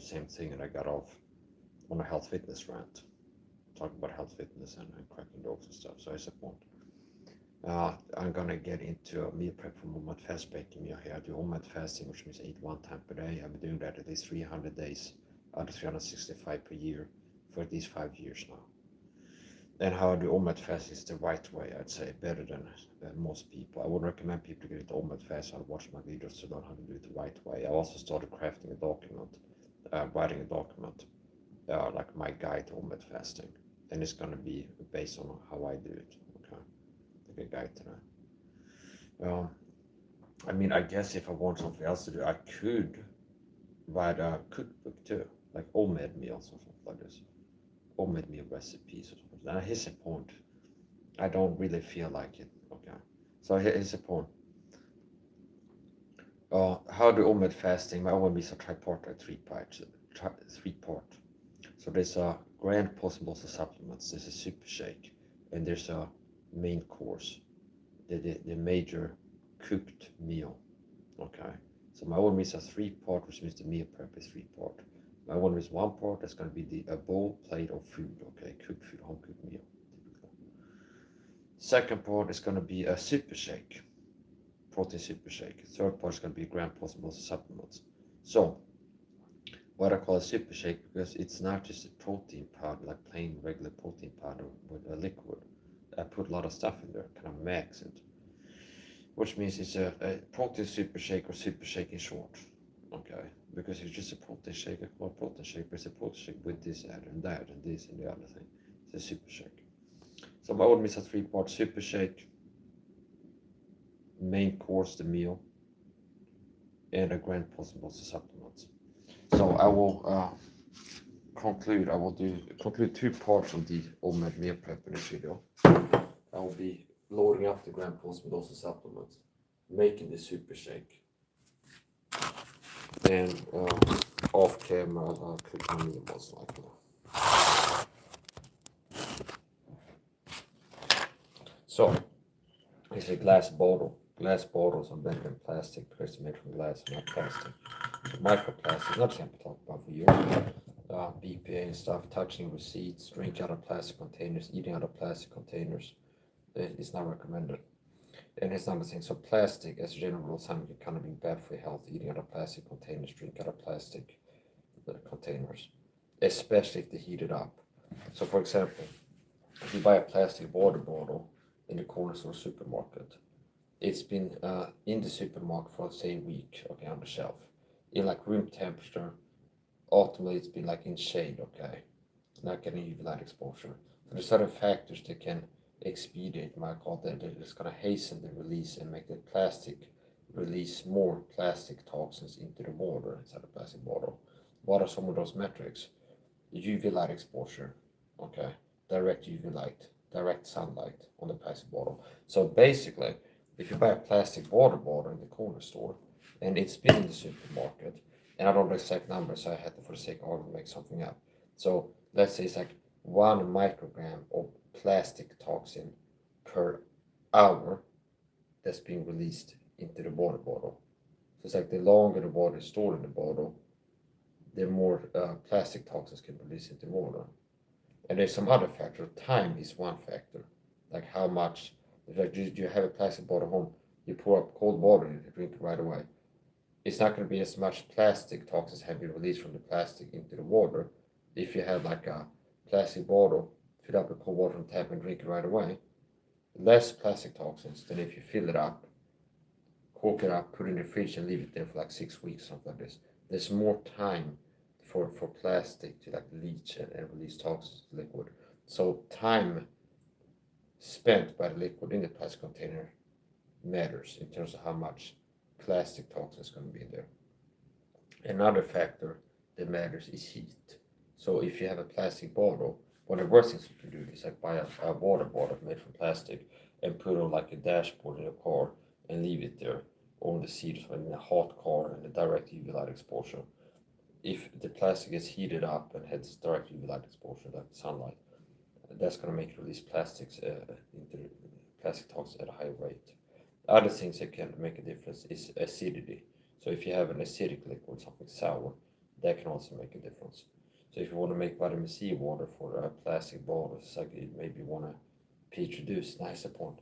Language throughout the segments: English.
same thing and I got off on a health fitness rant, talking about health fitness and cracking dogs and stuff. So here's a point. I'm gonna get into a meal prep for OMAD fast baking meal here. I do OMAD fasting, which means I eat one time per day. I've been doing that at least 300 days out of 365 per year for at least 5 years now. And how I do OMAD fast is the right way, I'd say, better than most people. I would recommend people to get into OMAD fast and watch my videos to learn how to do it the right way. I also started crafting a document, writing a document, like my guide to OMAD fasting. And it's gonna be based on how I do it, okay? Like a guide to that. I mean, I guess if I want something else to do, I could write a cookbook too, like OMAD meals or something like this. OMAD meal recipes or something. Now here's the point. I don't really feel like it. Okay. So here's the point. How do OMAD fasting? My OMAD meals are tripartite, three-part. So there's a grand possible supplements. There's a super shake, and there's a main course, the major cooked meal. Okay. So my OMAD meals are three-part, which means the meal prep is three-part. My one is one part. That's going to be a bowl plate of food. Okay, cooked food, home cooked meal. Second part is going to be a super shake, protein super shake. Third part is going to be grand possible supplements. So what I call a super shake, because it's not just a protein powder, like plain regular protein powder with a liquid. I put a lot of stuff in there, kind of max it, which means it's a protein super shake or super shake in short. Okay, because it's just a protein shake, I call it protein shake, but it's a protein shake with this added and that and this and the other thing. It's a super shake. So my old meal is a three-part super shake, main course, the meal, and a grand possible supplements. So I will conclude. I will conclude 2 parts of the OMAD meal prep in this video. I will be loading up the grand possible supplements, making the super shake, and off camera I'll cook my meal most likely. So it's a glass bottle. Glass bottles are better than plastic because they're made from glass and not plastic. So microplastic, not something to talk about for years. BPA and stuff, touching receipts, drink out of plastic containers, eating out of plastic containers. It's not recommended. And it's another thing. So plastic, as a general rule, something can kind of be bad for your health. Eating out of plastic containers, drink out of plastic containers, especially if they heat it up. So for example, if you buy a plastic water bottle in the corner store supermarket, it's been in the supermarket for say a week, okay, on the shelf, in like room temperature. Ultimately, it's been like in shade, okay, not getting UV light exposure. So there's certain factors that can expedite, might call that it's going to hasten the release and make the plastic release more plastic toxins into the water inside the plastic bottle. What are some of those metrics? UV light exposure, okay, direct UV light, direct sunlight on the plastic bottle. So basically, if you buy a plastic water bottle in the corner store and it's been in the supermarket, and I don't know the exact number, so I had to, for the sake of argument, make something up. So let's say it's like 1 microgram of plastic toxin per hour that's being released into the water bottle. So it's like the longer the water is stored in the bottle, the more plastic toxins can release into water. And there's some other factor. Time is one factor. Like how much, like you have a plastic bottle home, you pour up cold water and you drink it right away. It's not going to be as much plastic toxins have been released from the plastic into the water if you have like a plastic bottle, fill up with cold water from tap and drink it right away. Less plastic toxins than if you fill it up, cork it up, put it in the fridge and leave it there for like 6 weeks, something like this. There's more time for plastic to like leach and release toxins to liquid. So time spent by the liquid in the plastic container matters in terms of how much plastic toxins is going to be in there. Another factor that matters is heat. So if you have a plastic bottle, one of the worst things you can do is like buy a water bottle made from plastic and put it on like a dashboard in your car and leave it there on the seat in a hot car and the direct UV light exposure. If the plastic is heated up and has direct UV light exposure, like sunlight, that's going to make it release plastics into plastic toxins at a high rate. Other things that can make a difference is acidity. So if you have an acidic liquid, something sour, that can also make a difference. So if you want to make vitamin C water for plastic bottles, it's like you maybe want to petri dish, nicer point.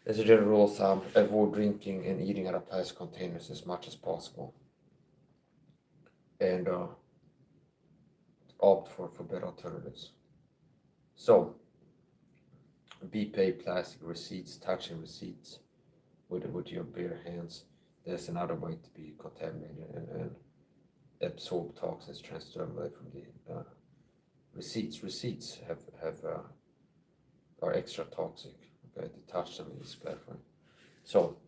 As a general rule of thumb, avoid drinking and eating out of plastic containers as much as possible, and opt for better alternatives. So, BPA plastic receipts, touching receipts with your bare hands. There's another way to be contaminated and absorb toxins transdermally from the receipts. Receipts are extra toxic. Okay, to touch them is bad for you. So,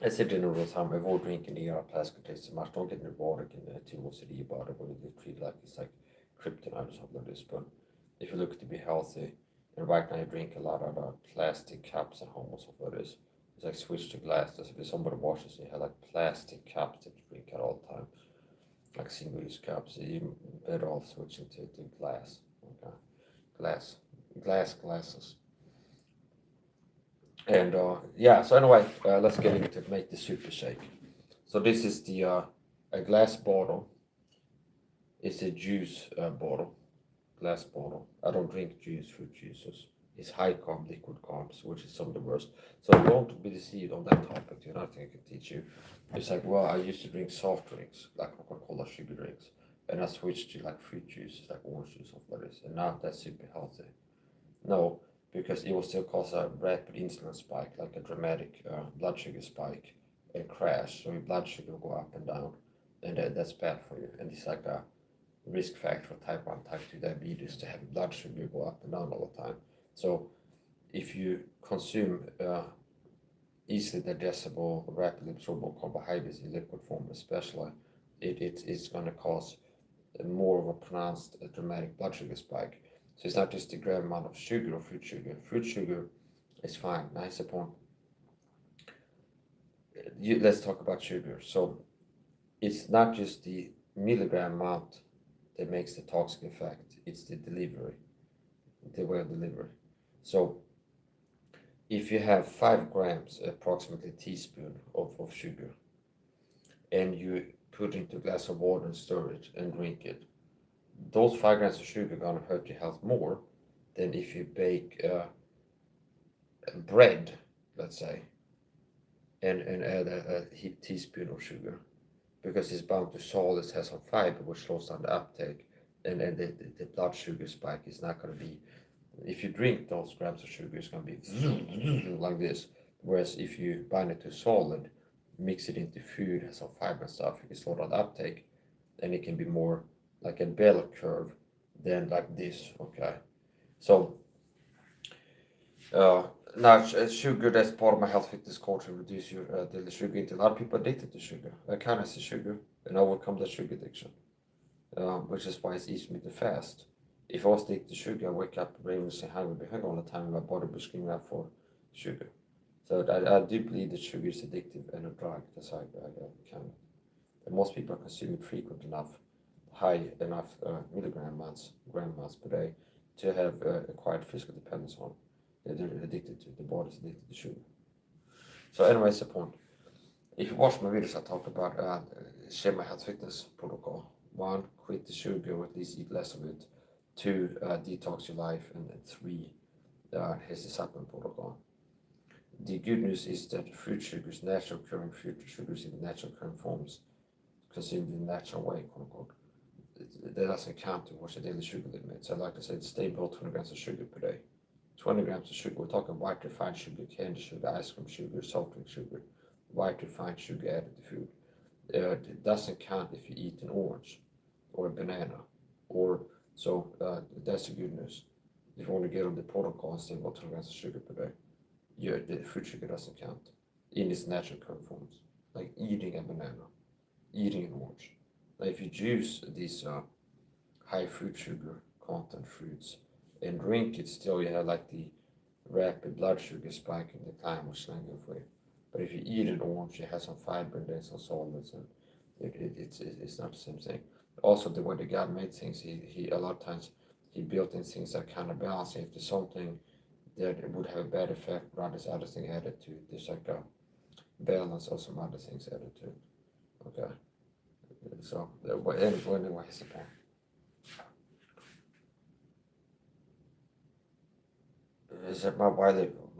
as a general rule of thumb, avoid drinking the plastic containers so much. Don't get involved in too OCD about it, where you treat like it's like kryptonite or something like this. But if you look to be healthy, and right now you drink a lot of plastic cups at home or something like this, it's like switch to glass. If somebody washes, you have like plastic cups that you drink at all the time, like single-use cups. You better off switching to glass. Okay, glasses. And yeah, so anyway, let's get into make the super shake. So this is the a glass bottle. It's a juice bottle, glass bottle. I don't drink fruit juices. It's high carb, liquid carbs, which is some of the worst. So don't be deceived on that topic. You know, nothing I can teach you. It's like, well, I used to drink soft drinks, like Coca-Cola sugar drinks, and I switched to like fruit juices, like orange juice, something like this, and now that's super healthy. No, because it will still cause a rapid insulin spike, like a dramatic blood sugar spike, and crash. So your blood sugar will go up and down, and that's bad for you. And it's like a risk factor for type 1, type 2 diabetes to have blood sugar go up and down all the time. So if you consume easily digestible, rapidly absorbable carbohydrates in liquid form, especially, it's going to cause more of a pronounced dramatic blood sugar spike. So it's not just the gram amount of sugar or fruit sugar. Fruit sugar is fine, nice upon. Let's talk about sugar. So it's not just the milligram amount that makes the toxic effect, it's the delivery, the way of delivery. So if you have 5 grams, approximately a teaspoon of sugar, and you put it into a glass of water and stir it and drink it, those 5 grams of sugar are going to hurt your health more than if you bake bread, let's say, and add a teaspoon of sugar, because it's bound to salt, it has some fiber, which slows down the uptake, and the blood sugar spike is not going to be, if you drink those grams of sugar, it's going to be like this. Whereas if you bind it to solid, mix it into food, has some fiber and stuff, you can slow down the uptake, and it can be more like a bell curve than like this. Okay, so now sugar, that's part of my health fitness culture, reduce your daily sugar intake. A lot of people are addicted to sugar. I can't see sugar and overcome that sugar addiction, which is why it's easy for me to fast. If I was addicted to sugar, I wake up ravenously hungry all the time, and my body will scream out for sugar. So I do believe that sugar is addictive and a drug. That's how I can. And most people consume it frequent enough, high enough gram amounts per day to have acquired physical dependence on. They're addicted to, the body's addicted to sugar. So anyway, that's the point. If you watch my videos, I talk about share my health fitness protocol. 1, quit the sugar, or at least eat less of it. 2, detox your life, and 3, here's the supplement protocol. The good news is that fruit sugars, natural occurring fruit sugars in natural occurring forms, consumed in the natural way, quote unquote, that doesn't count towards the daily sugar limit. So I like to say, stay below 20 grams of sugar per day. 20 grams of sugar, we're talking white refined sugar, candy sugar, ice cream sugar, soft drink sugar, white refined sugar added to food. It doesn't count if you eat an orange or a banana, or so that's the good news. If you want to get on the protocol and stay below 20 grams of sugar per day, the fruit sugar doesn't count in its natural current forms, like eating a banana, eating an orange. Now, if you juice these high fruit sugar content fruits and drink it, still you have like the rapid blood sugar spike and decline, which is not good for you. But if you eat an orange, it has some fiber and there's some solids, and it's not the same thing. Also, the way the God made things, he a lot of times he built in things that kind of balance. If there's something that it would have a bad effect, rather there's other thing added to it. There's like a balance of some other things added to it. Okay. So anyway, here's the point. Is that my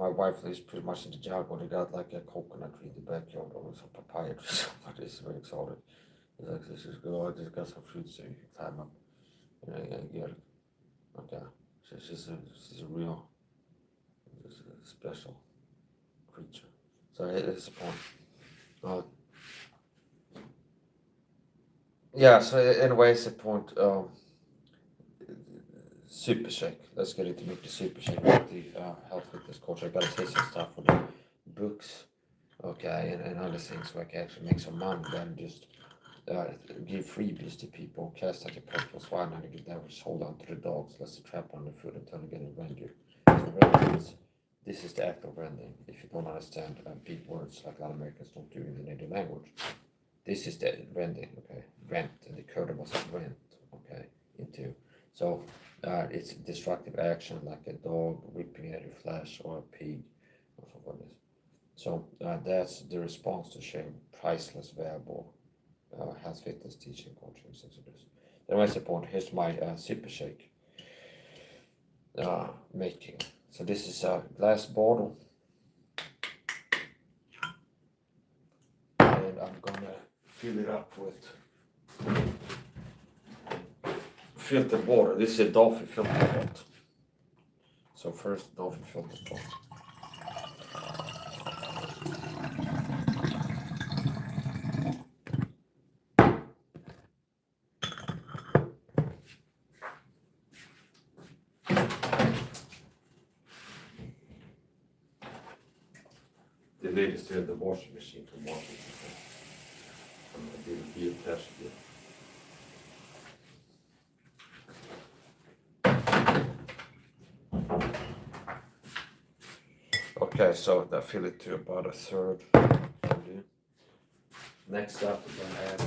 wife lives pretty much in the jungle. They got like a coconut tree in the backyard or some papaya tree. Somebody is very excited. It's like, this is good. I just got some fruits so you can climb up. And get it. Okay. She's a real special creature. So it's the point. Yeah, so anyway, it's the point. Super shake. Let's get into make the super shake with the health fitness coach. I gotta say some stuff for the books, okay, and other things so I can actually make some money than just give freebies to people. Cast like a purple swine and give that which hold on to the dogs. Let's trap on the food until they get a render. So this is the act of rendering. If you don't understand big words like a lot of Americans don't do in the native language, this is the rendering, okay? Rent, and the curve was rent, okay? Into so it's destructive action like a dog ripping at your flesh or a pig or something like this. So that's the response to sharing priceless, valuable health fitness teaching, coaching, things like this. Then I support. Here's my super shake making. So this is a glass bottle, and I'm gonna fill it up with filtered water. This is a dolphin filter pot. So first dolphin filter pot. The latest here, the washing machine from washing. I'm gonna do the field test here. Okay, so I fill it to about a third. Next up, we're gonna add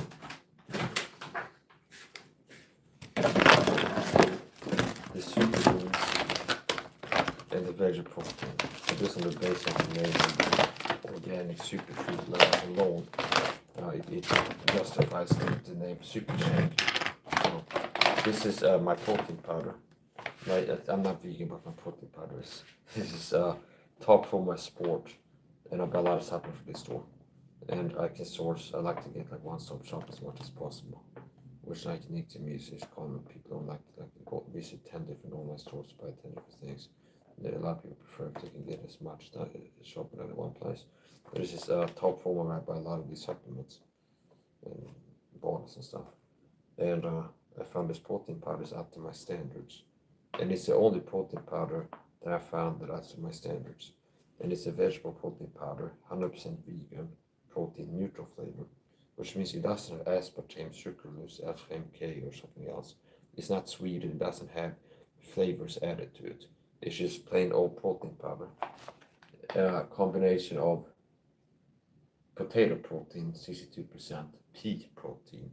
the super greens and the veggie protein. So this on the base of the name organic superfood alone. It justifies the name super shake. So this is my protein powder. I'm not vegan, but my protein powder is. This is top for my sport, and I buy a lot of supplements from this store. And I can source. I like to get like one-stop shop as much as possible, which is like unique to me. Is common. People don't like to go visit 10 different online stores to buy 10 different things. A lot of people prefer if they can get as much shopping at one place. But this is top form where I buy a lot of these supplements and bonus and stuff. And I found this protein powder is up to my standards, and it's the only protein powder that I found that up to my standards. And it's a vegetable protein powder, 100% vegan, protein neutral flavor, which means it doesn't have aspartame, sucralose, FMK, or something else. It's not sweet, and it doesn't have flavors added to it. It's just plain old protein powder. Combination of potato protein, 62%, pea protein,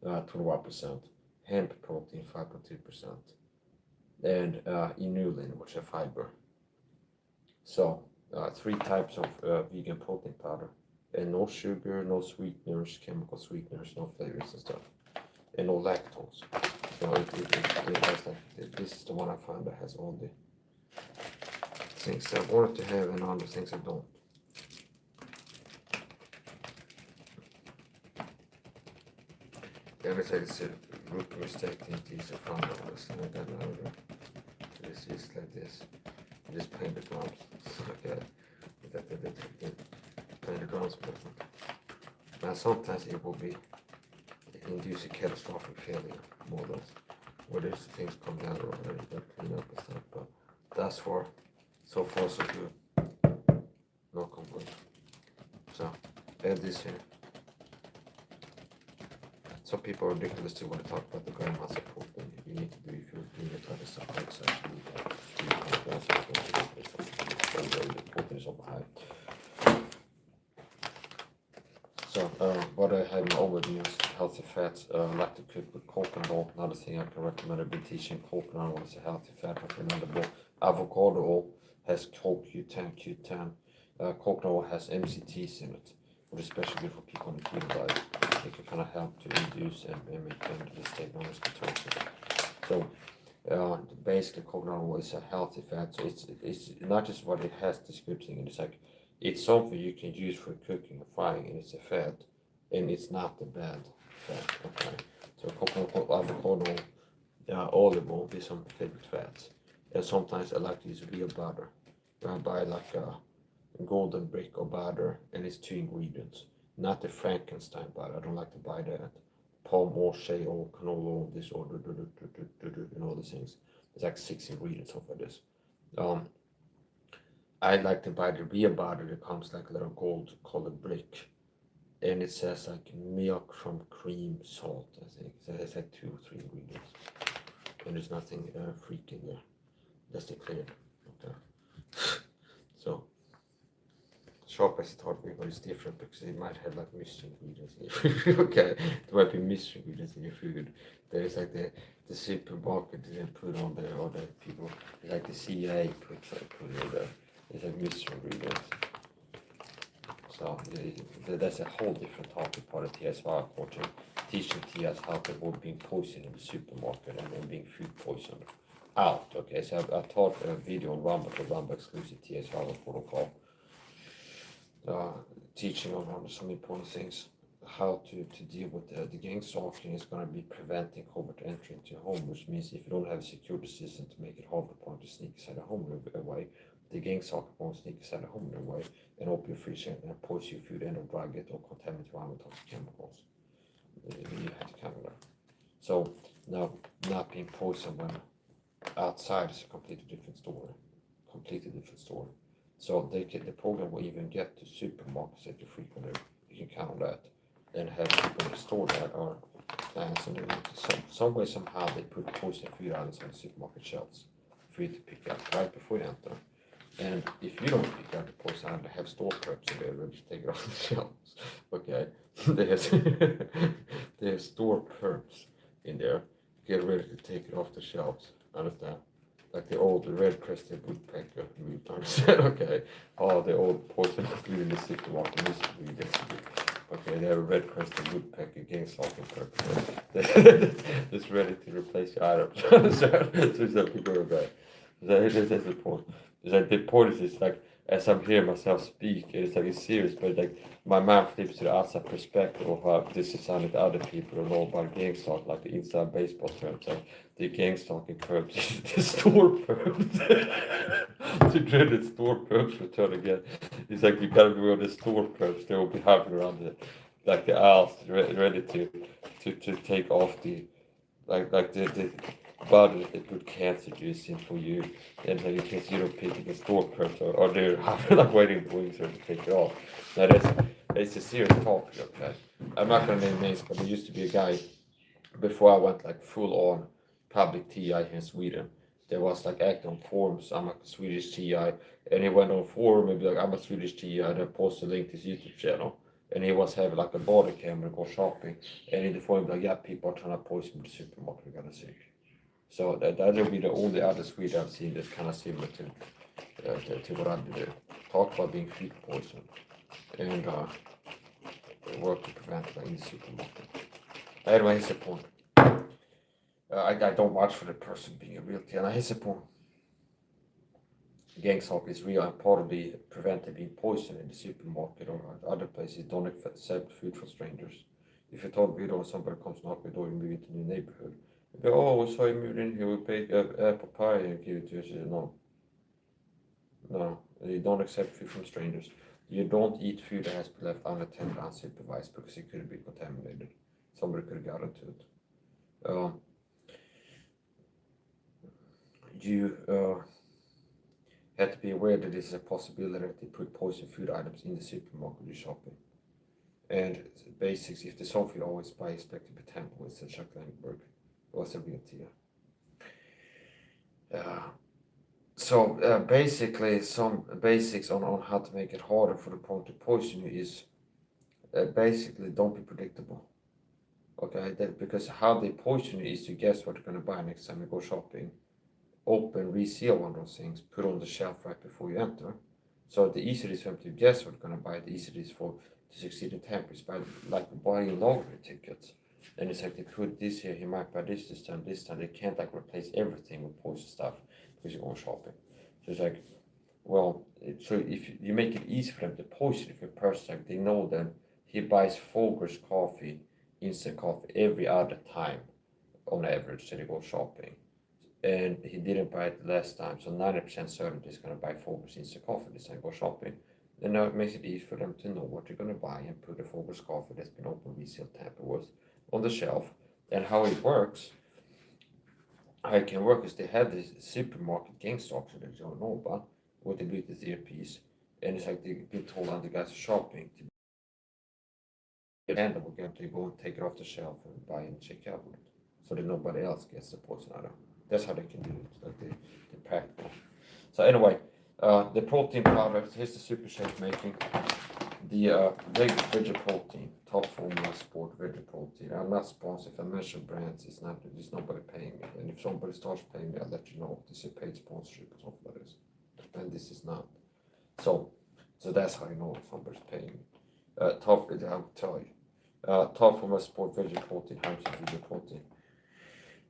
21%, hemp protein, 5.2%, and inulin, which is fiber. So, 3 types of vegan protein powder, and no sugar, no sweeteners, chemical sweeteners, no flavors and stuff, and no lactose. So it has like, this is the one I found that has all the things that I wanted to have and all the things I don't. Yeah, I said it's a rookie mistake to use a front of this, and I got another. This is like this. I just paint the grounds. Okay. Paint the grounds movement. Now sometimes it will be induce a catastrophic failure, more or less. Where there's things come down already, that clean up and stuff, but that's for so far so good. No complaint. So add this here. Some people are ridiculous to want to talk about the grandma support thing. You need to do if you're doing it other stuff like such. Protein is over high. So what I have in my overview is healthy fats. I like to cook with coconut oil. Another thing I can recommend, I've been teaching coconut oil is a healthy fat recommendable. Avocado oil has CoQ10. Coconut oil has MCTs in it, which is especially good for people on the keto diet. it can kind of help to induce and maintain the state known as ketosis. So basically coconut oil is a healthy fat, so it's not just what it has description, it's like it's something you can use for cooking and frying, and it's a fat, and it's not a bad fat. Okay, so coconut, avocado, olive oil is some favorite fats, and sometimes I like to use real butter. I buy like a golden brick of butter, and it's 2 ingredients, not the Frankenstein butter. I don't like to buy that. Palm oil, shea oil, canola oil, this order, and all these things. There's like 6 ingredients of this. I like to buy the real butter that comes like a little gold colored brick, and it says like milk from cream salt, I think. So it has like 2 or 3 ingredients, and there's nothing freak in there. That's the clear. Okay. So shoppers thought maybe it's different because they might have like mystery ingredients in your food. Okay, there might be mystery ingredients in your food. There's like the supermarket didn't put on there, or the people like the CIA put in there. It's like mystery ingredients. So that's a whole different topic part of TS5 coaching, teaching TS how to avoid being poisoned in the supermarket and then being food poisoned out. Okay, so I taught a video on Rumble, the Rumble exclusive TS5 protocol. Teaching on some important things, how to deal with the gang stalking is going to be preventing covert entry into your home, which means if you don't have a security system to make it hard for point to sneak inside the home away, the gang stalker won't sneak inside the home away and open your fridge and poison your food and or drug it or contaminate your with toxic chemicals. You have to cover that. So now, not being poisoned when outside is a completely different story. So the program will even get to supermarkets that you frequently. You can count on that, and have people in the store that are plants, and some way somehow they put poison food items on the supermarket shelves for you to pick up right before you enter. And if you don't pick up the poison item, they have store preps and they're ready to take it off the shelves. Okay, they have store preps in there, get ready to take it off the shelves. Understand? Like the old red-crested woodpecker, you understand? Okay, the old poison food in the supermarket, okay, they have a red-crested woodpecker gang stalking purpose. It's ready to replace your items. So it's like people are bad. That's the point. It's like the point is like, as I'm hearing myself speak, it's like it's serious, but like my mind flips to the outside perspective of how this is sounding to other people who know about gang stalk, like the inside baseball terms, like the gang stalking perps, the store perps, the dreaded store perps return again. It's like you gotta be on the store perps, they will be having around the aisles ready to take off the the butter that they put cancer juice in for you, and in case you don't pick it, the store perps or they're like waiting for you to take it off. Now it's a serious topic, okay? I'm not gonna name names, but there used to be a guy before I went like full on public TI here in Sweden. There was like acting on forums. I'm a Swedish TI, and he went on forum and be like, I'm a Swedish TI, and then post a link to his YouTube channel. And he was having like a body camera, go shopping, and in the forum like, yeah, people are trying to poison the supermarket, we gotta see. So that'll be the only other Swede I've seen that's kind of similar to what I do. Talk about being food poisoned and work to prevent it in the supermarket. Anyway, here's the point. I don't watch for the person being a real thing. And here's the point. Gang stalk is real and part of the preventing being poisoned in the supermarket or other places. Don't accept food from strangers. If you told me somebody comes knock the door, you move into the neighborhood. You go, oh, we saw you moved in here, we bake apple pie and give it to you. She said, no, you don't accept food from strangers. You don't eat food that has been left unattended, unsupervised, because it could be contaminated. Somebody could have got into it. You have to be aware that there's a possibility that they put poison food items in the supermarket you're shopping. And basics, if there's something you always buy, expect to be tampered with, said Chuck Langberg. It was a real tier. So basically, some basics on how to make it harder for the opponent to poison you is basically don't be predictable. Okay, because how they poison you is to guess what you're going to buy next time you go shopping. Open, reseal one of those things, put on the shelf right before you enter. So the easier it is for them to guess what you're going to buy, the easier it is to succeed in temper is by like buying lottery tickets. And it's like they put this here, he might buy this time, this time. They can't like replace everything with poison stuff because you're going shopping. So it's like, well, so if you make it easy for them to poison, if a person like they know that he buys Folgers coffee, instant coffee every other time on average, so they go shopping. And he didn't buy it last time, so 90% certain he's gonna buy Folgers instant coffee this time, go shopping. And now it makes it easy for them to know what you're gonna buy and put the Folgers coffee that's been open resale tamper with on the shelf. And how it works, how it can work is they have this supermarket gang structure that you don't know about with the Bluetooth earpiece. And it's like they've been told other guys are shopping to and we're going to go and take it off the shelf and buy and check out with it. So that nobody else gets the poison out of it. That's how they can do it, like the practical. So anyway, the protein powder, here's the super shake making. The veggie protein, top formula sport veggie protein. I'm not sponsored. If I mention brands, there's nobody paying me. And if somebody starts paying me, I'll let you know. This is a paid sponsorship or something like this. And this is not. So that's how you know if somebody's paying me. Top, I'll tell you. Top formula sport veggie protein, 100% vegan protein.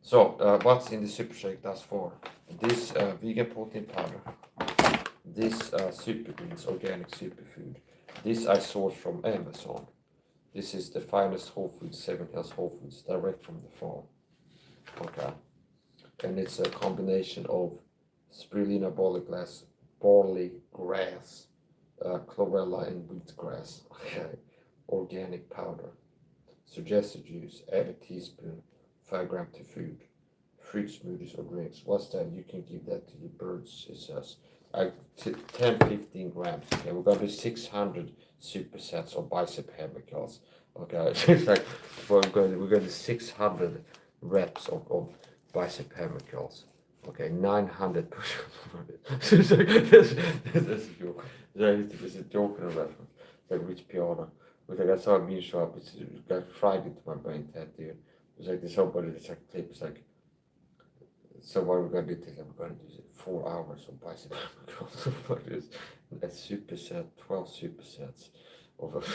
So what's in the super shake? That's for this vegan protein powder. This super greens, organic superfood. This I sourced from Amazon. This is the finest whole foods, 7 Hills Whole Foods, direct from the farm. Okay. And it's a combination of spirulina, barley grass, chlorella, and wheatgrass. Okay. Organic powder. Suggested use, add a teaspoon, 5 grams to food. Fruit smoothies or drinks. What's that? You can give that to your birds, it says. 10-15 grams. Okay, we're gonna do 600 supersets of bicep hammer curls. Okay, it's like we're gonna do 600 reps of bicep hammer curls. Okay, 900 push-ups. It's like this is a joke. It's a joke and a reference. It's like Rich Piana. It's like I saw a meme shop. It got fried into my brain tattoo. It's like there's somebody that's like clip. It's like. So what we're gonna do today, we're gonna do 4 hours of bicep curls. A superset, 12 supersets of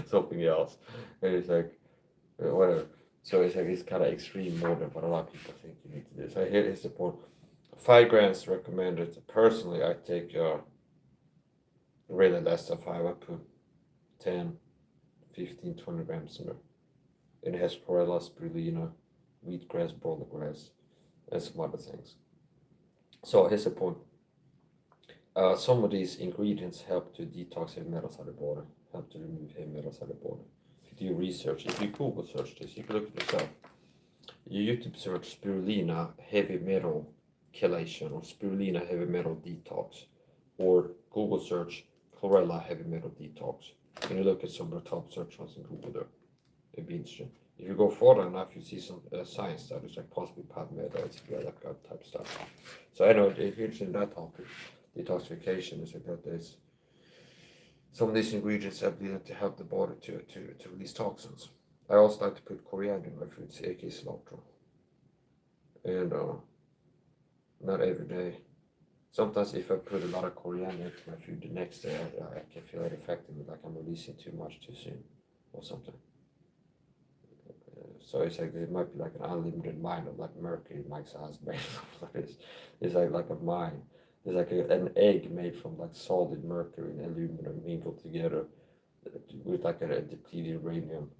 something else. And it's like, whatever. So it's like, it's kind of extreme more than what a lot of people think you need to do. So here's the point. 5 grams recommended. Personally, I take really less than 5. I put 10, 15, 20 grams in there. It has chlorella, spirulina, wheatgrass, barley grass, and some other things. So here's the point. Some of these ingredients help to detox heavy metals out of the body, help to remove heavy metals out of the body. If you do research, if you Google search this, you can look at yourself. You YouTube search spirulina heavy metal chelation or spirulina heavy metal detox, or Google search chlorella heavy metal detox. And you look at some of the top search ones in Google there. It'd be interesting. If you go further enough, you see some science studies, like possibly PubMed, that type stuff. So anyway, if you're interested in that topic, detoxification is like that. There's some of these ingredients have been to help the body to release toxins. I also like to put coriander in my foods, aka cilantro. And not every day. Sometimes if I put a lot of coriander into my food the next day, I can feel it affecting me, like I'm releasing too much too soon or something. So it's like it might be like an unlimited mine of like mercury Mike's husband. It's like a mine. It's like an egg made from like solid mercury and aluminum mingled together with like a depleted uranium.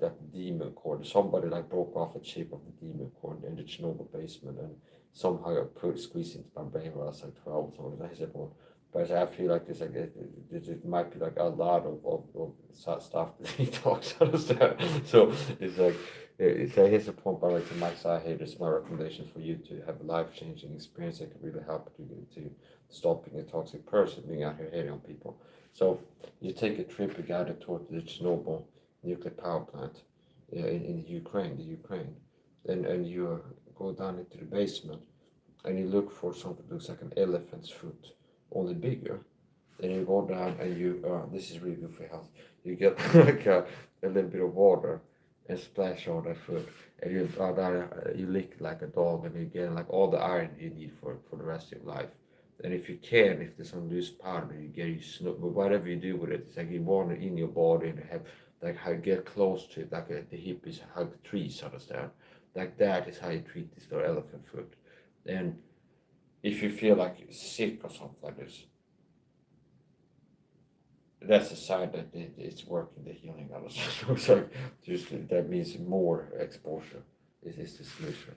That demon core. Somebody like broke off a chip of the demon core in the Chernobyl basement and somehow squeezed into my brain when I was like 12 or something. But I feel like this, like it might be like a lot of stuff that he talks understand. So it's like here's a point by like Mike side here. This is my recommendation for you to have a life-changing experience that can really help you to stop being a toxic person, being out here hating on people. So you take a trip, a guided tour to the Chernobyl nuclear power plant in Ukraine, and you go down into the basement and you look for something that looks like an elephant's foot, only bigger. Then you go down and you, this is really good for health. You get like a little bit of water and splash on that foot, and you lick like a dog, and you get like all the iron you need for the rest of your life. And if you can, if there's some loose powder, you get you snoop. But whatever you do with it, it's like you want it in your body and have like how you get close to it, like the hippies hug trees, understand? Like that is how you treat this for elephant foot. And if you feel like you're sick or something like this, that's a sign that it's working, the healing. So just that means more exposure is the solution.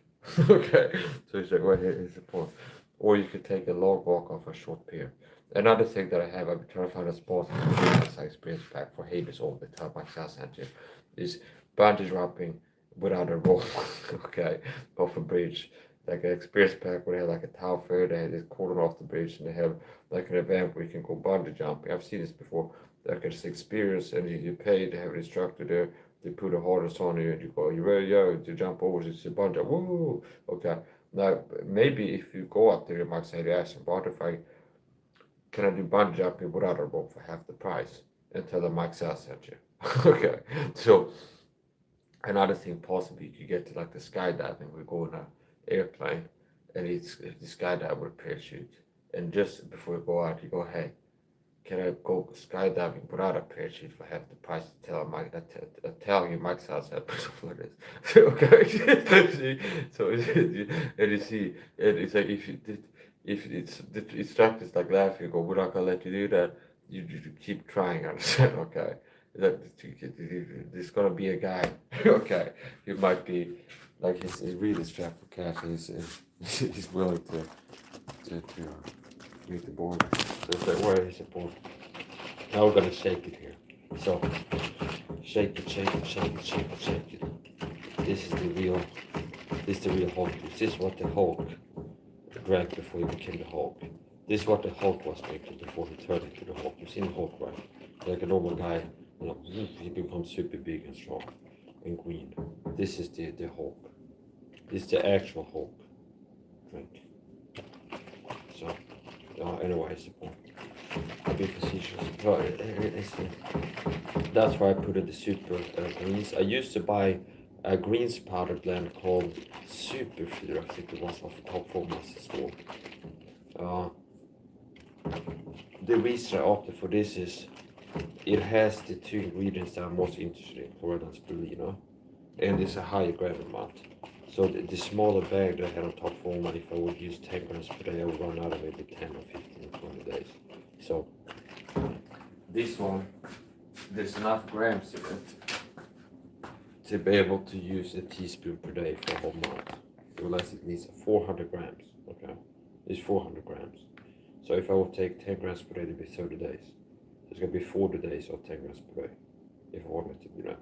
Okay, so it's like, well, here's the point. Or you could take a long walk off a short pier. Another thing that I have, I've been trying to find a spot as I experience pack for Hades all the time, like South Center, is bungee jumping without a rope. Okay, off a bridge. Like an experience pack where they have like a tower fair, they have this cordon off the bridge, and they have like an event where you can go bungee jumping. I've seen this before. Like it's experience, and you pay to have an instructor there. They put a harness on you, and you go, "You ready? Yeah, to jump over? It's a bungee. Woo! Okay." Now maybe if you go up there, you might say, "Ask him, but if I can I do bungee jumping without a rope for half the price?" And tell them Mike Sass sent you. Okay, so another thing possibly you could get to like the skydiving. We go in an airplane, and it's the skydive with a parachute, and just before you go out, you go, "Hey, can I go skydiving without a parachute for half the price?" To tell Mike, tell you Mike's house that for this. Okay, see, so and you see, and it's like if you did, if it's the instructors like laughing, you go, "We're not gonna let you do that. You keep trying." Understand? Okay, that there's gonna be a guy. Okay, he might be like he's really strapped for cash. He's willing to meet the board. So it's like, where is the board? Now we're gonna shake it here. So shake it, shake it, shake it, shake it, shake it. This is the real Hulk. This is what the Hulk drank before he became the Hulk. This is what the Hulk was drinking before he turned into the Hulk. You've seen the Hulk, right? Like a normal guy, you know, he becomes super big and strong and green. This is the Hulk. This is the actual Hulk drink. So anyways, I'll be facetious. That's why I put in the super greens. I used to buy a greens powder blend called Super Feeder. I think it was off the top four master store. The reason I opted for this is it has the two ingredients that I'm most interested in, chloride and spirulina, and it's a higher gram amount. So the smaller bag that I had on top format, if I would use 10 grams per day, I would run out of maybe 10 or 15 or 20 days. So this one, there's enough grams in it to be able to use a teaspoon per day for a whole month. Unless it needs 400 grams, okay? It's 400 grams. So if I would take 10 grams per day, it'd be 30 days. So it's gonna be 40 days of 10 grams per day, if I wanted to do that.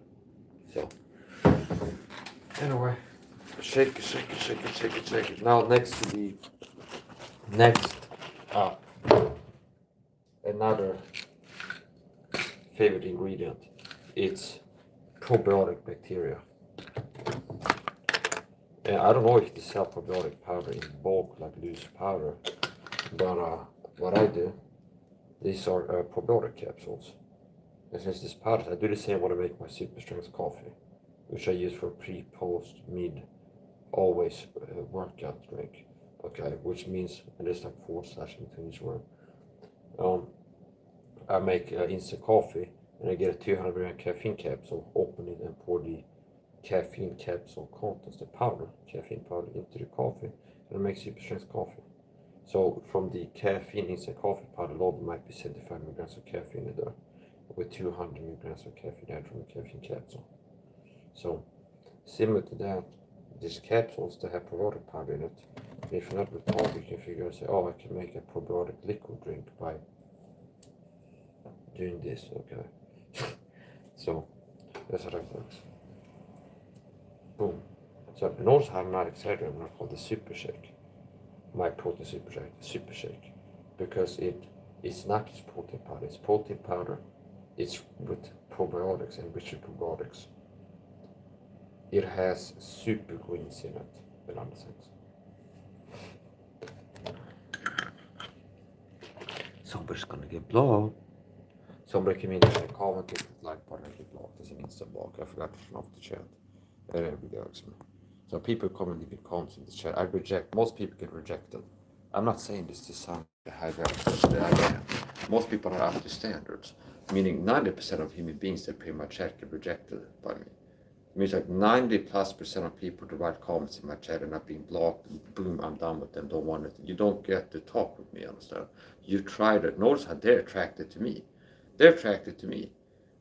So, anyway. Shake it, shake it, shake it, shake it, shake it. Now next up, another favorite ingredient. It's probiotic bacteria. And I don't know if they sell probiotic powder in bulk, like loose powder, but what I do, these are probiotic capsules. And since this powder, I do the same when I make my super strength coffee, which I use for pre, post, mid, always workout drink. Okay, which means, and there's like / between each word. I make instant coffee, and I get a 200 gram caffeine capsule, open it and pour the caffeine capsule contents, the powder, caffeine powder, into the coffee, and I make super strength coffee. So from the caffeine instant coffee powder load, might be 75 milligrams of caffeine in there, with 200 milligrams of caffeine added from the caffeine capsule. So similar to that, these capsules that have probiotic powder in it. If you're not retarded, you can figure out, say, oh, I can make a probiotic liquid drink by doing this, okay? So that's how that works. Boom. So notice how I'm not excited. I'm not called the super shake. My protein super shake, because it's not just protein powder. It's protein powder. It's with probiotics and rich probiotics. It has super greens in it, in other sense. Somebody's gonna get blocked. Somebody came in and commented like button and get blocked as an instant block. I forgot to turn off the chat. That really irks me. So people come and leave comments in the chat. I reject. Most people get rejected. I'm not saying this to sound high value that I am. Most people are up to standards, meaning 90% of human beings that pay my chat get rejected by me. It means like 90+% of people to write comments in my chat and not being blocked. Boom, I'm done with them. Don't want it. You don't get to talk with me. Understand? You try to notice how they're attracted to me. They're attracted to me.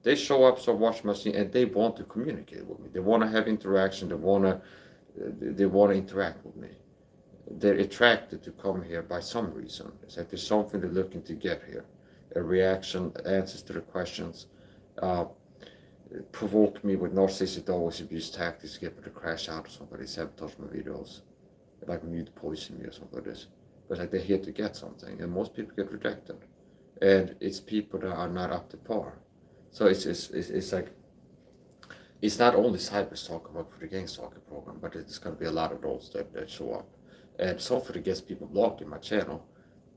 They show up, so watch my scene, and they want to communicate with me. They want to have interaction. They want to interact with me. They're attracted to come here by some reason. It's like there's something they're looking to get here. A reaction, answers to the questions. Provoke me with narcissistic always abuse tactics to get me to crash out or somebody, sabotage my videos, like mute poison me or something like this. But like they're here to get something, and most people get rejected. And it's people that are not up to par. So it's like, it's not only cyberstalker work for the gang stalker program, but it's going to be a lot of those that show up. And so for the gets people blocked in my channel,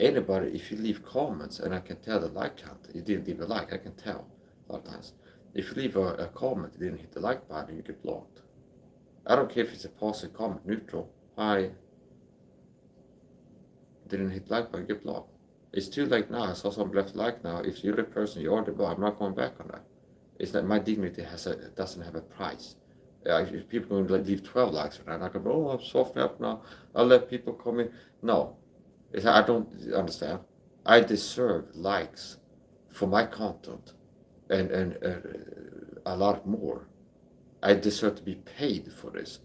anybody, if you leave comments, and I can tell the like count, you didn't leave a like, I can tell a lot of times. If you leave a comment, you didn't hit the like button, you get blocked. I don't care if it's a positive comment, neutral, hi, didn't hit the like button, you get blocked. It's too late now. I saw someone left like now. If you're the person, you're the block. I'm not going back on that. It's that my dignity doesn't have a price. If people are going to leave 12 likes for that, I go, oh, I'm softening up now. I'll let people come in. No, I don't understand. I deserve likes for my content and a lot more. I deserve to be paid for this.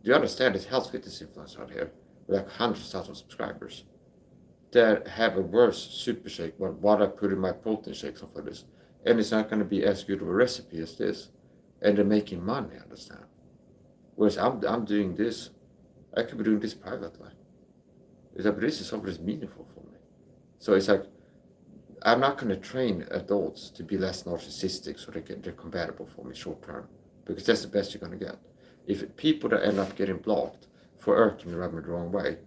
Do you understand? This health fitness influencer out here with like hundreds of thousands of subscribers that have a worse super shake than what I put in my protein shakes for this. And it's not going to be as good of a recipe as this. And they're making money, understand? Whereas I'm doing this, I could be doing this privately. It's like, this is something that's meaningful for me. So it's like, I'm not going to train adults to be less narcissistic so they're compatible for me short term. Because that's the best you're going to get. If people that end up getting blocked for irking me, rubbing me the wrong way,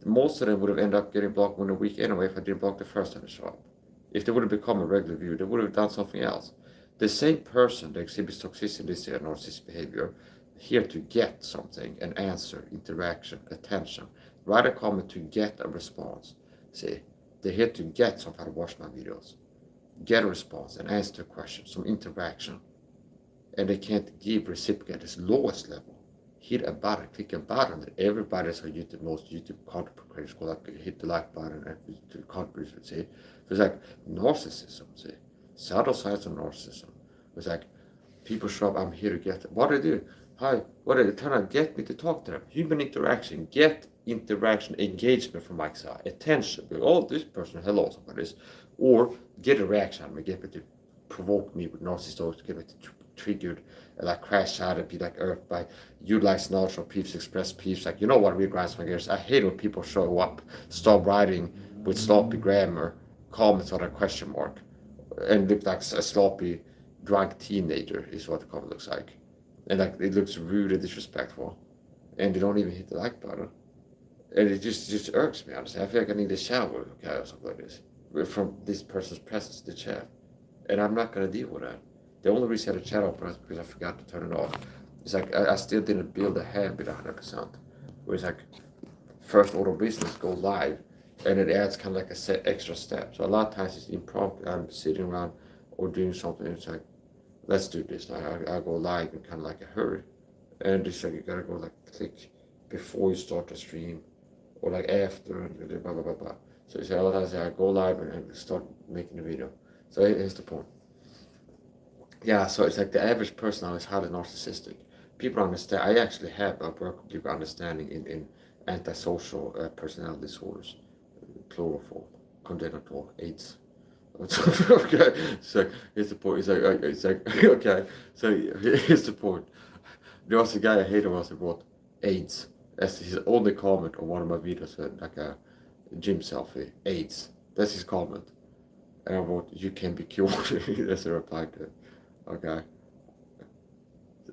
most of them would have ended up getting blocked within a week anyway if I didn't block the first time they show up. If they would have become a regular viewer, they would have done something else. The same person that exhibits toxicity and narcissistic behavior, here to get something, an answer, interaction, attention, write a comment to get a response. See, they're here to get somebody to watch my videos, get a response, an answer to a question, some interaction, and they can't give recipient at its lowest level. Hit a button, click a button that everybody that's on YouTube, most YouTube content creators go like hit the like button and to contribute, see? So it's like narcissism, see? Subtle signs of narcissism. It's like people show up, I'm here to get them. What do they do? Hi, what do they trying to get me to talk to them? Human interaction, get interaction, engagement from my side, attention. Oh, this person, hello, somebody is. Or get a reaction out of me, get me to provoke me with narcissism, to get me to triggered, like crash out and be like irked by utilize knowledge or peeps, express peeps. Like, you know what really grinds my gears? I hate when people show up, stop writing with sloppy grammar, comments on a question mark, and look like a sloppy, drunk teenager is what the comment looks like. And like it looks rude and disrespectful. And they don't even hit the like button. And it just irks me, honestly. I feel like I need a shower, okay, or something like this, from this person's presence in the chat. And I'm not gonna deal with that. The only reason I had a chat open is because I forgot to turn it off. It's like I still didn't build a habit 100%. Where it's like first order business go live, and it adds kind of like a extra step. So a lot of times it's impromptu. I'm sitting around or doing something. It's like, let's do this. I go live in kind of like a hurry, and it's like you gotta go like click before you start the stream, or like after, and blah blah blah blah. So it's like a lot of times I go live and start making the video. So here's the point. Yeah, so it's like the average person now is highly narcissistic. People understand. I actually have a work deep understanding in antisocial personality disorders, plural for congenital AIDS. Okay, so here's the point. It's like okay. So here's the point. There was a guy I hated once who wrote AIDS as his only comment on one of my videos, like a gym selfie. AIDS. That's his comment. And I wrote, "You can be cured." That's a reply to it. Okay.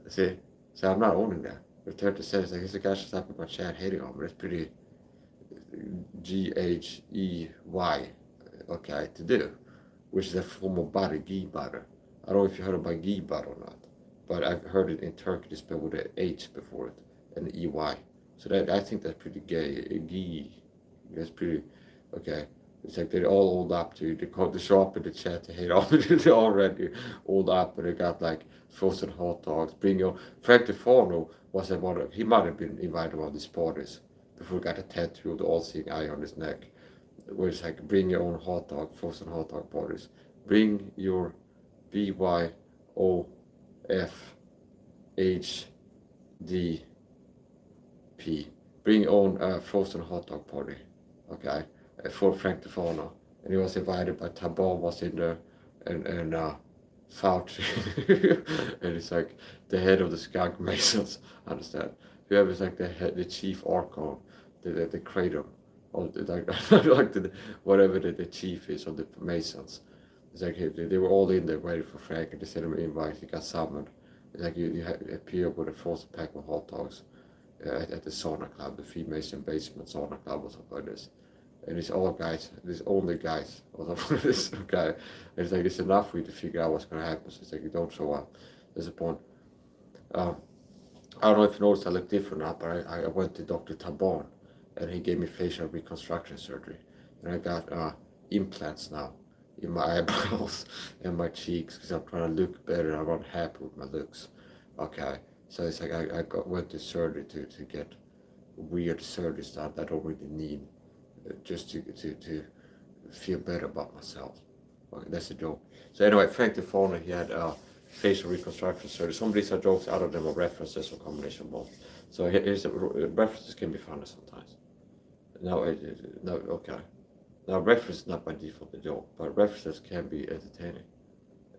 See, so I'm not owning that. Return to sender. Like, here's a guy just up in my chat hating on me. It's pretty GHEY, okay, to do, which is a form of butter, ghee butter. I don't know if you heard about ghee butter or not, but I've heard it in Turkey spelled with an H before it and an EY. So that I think that's pretty gay. Ghee, that's pretty okay. It's like they're all old up to you. They show up in the chat. They hate all. They're already old up, and they got like frozen hot dogs. Bring your Frank DeForno was at one of. He might have been invited to one of these parties before he got a tattoo of the all-seeing eye on his neck, where it's like bring your own hot dog, frozen hot dog parties. Bring your BYOFHDP. Bring your own frozen hot dog party. Okay, for Frank DeForno, and he was invited, but Tabon was in there, and Fauci, and it's like the head of the skunk masons. Understand? Whoever's like the chief archon, the kratom, or like whatever the chief is of the masons. It's like they were all in there waiting for Frank, and they sent him an invite. He got summoned. It's like you appear with a frozen pack of hot dogs at the sauna club, the Freemason basement sauna club or something like this. And it's all guys, it's only guys or something like this. Okay, and it's like it's enough for you to figure out what's going to happen. So it's like you don't show up. There's a point. I don't know if you noticed I look different now, but I went to Dr. Tabon, and he gave me facial reconstruction surgery, and I got implants now in my eyebrows and my cheeks because I'm trying to look better. I'm not happy with my looks. Okay, so it's like I went to surgery to get weird surgeries that I don't really need, just to feel better about myself. Okay, that's a joke. So anyway, Frank DeForno, he had facial reconstruction surgery. Some of these are jokes, out of them are references or combination of both. So here's references can be funny sometimes. No, okay. Now reference is not by default a joke, but references can be entertaining,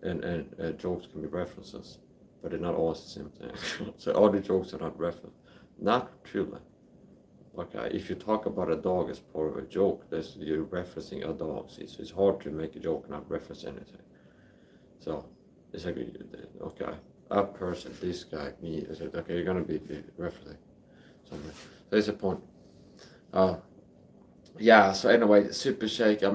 and jokes can be references, but they're not always the same thing. So all the jokes are not reference, not truly. Okay, if you talk about a dog as part of a joke, you're referencing a dog. It's hard to make a joke and not reference anything. So it's like, okay, a person, this guy, me. It's like, okay, you're gonna be referencing something. So there's a point. Yeah, so anyway, Super Shake, I'm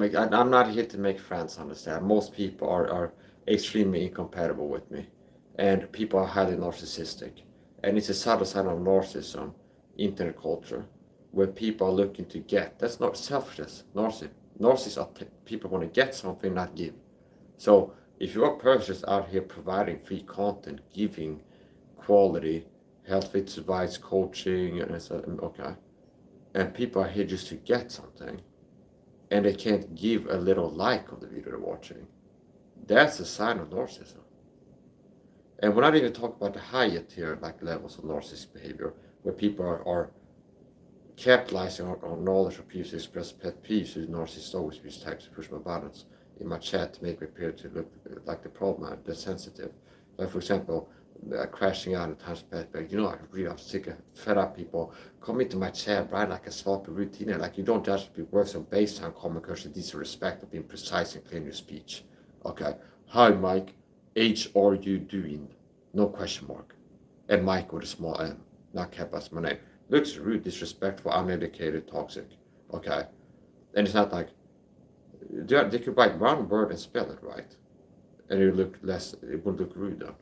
not here to make friends, understand. Most people are extremely incompatible with me, and people are highly narcissistic. And it's a subtle sign of narcissism, internet culture, where people are looking to get. That's not selfishness, narcissists are people want to get something, not give. So if you're a person out here providing free content, giving quality, health advice, coaching, and it's okay, and people are here just to get something, and they can't give a little like on the video they're watching, that's a sign of narcissism. And we're not even talking about the higher tier like levels of narcissistic behavior, where people are capitalizing on knowledge of people to express pet peeves. With narcissists always use tags to push my buttons in my chat to make me appear to look like the problem, they're sensitive. Like for example, crashing out at times back, I'm sick of fed up people come into my chat, right, like a sloppy routine, and like you don't judge people works on baseline common courtesy, decent respect of being precise and clear in your speech. Okay, hi Mike, H are you doing? No question mark. And Mike with a small M, not kept as my name. Looks rude, disrespectful, uneducated, toxic. Okay, and it's not like they could write one word and spell it right, and it would look rude then.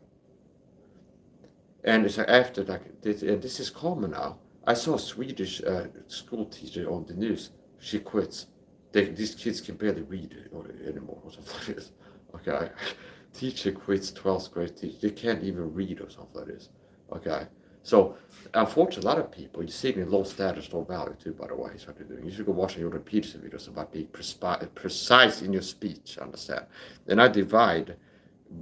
And it's like after like this is common now. I saw a Swedish school teacher on the news. She quits. These kids can barely read anymore or something like this. Okay, teacher quits 12th grade teacher. They can't even read or something like this. Okay, so unfortunately, a lot of people you're seeing in low status, low value too. By the way, is what they're doing. You should go watch Jordan Peterson videos about being precise in your speech. Understand? And I divide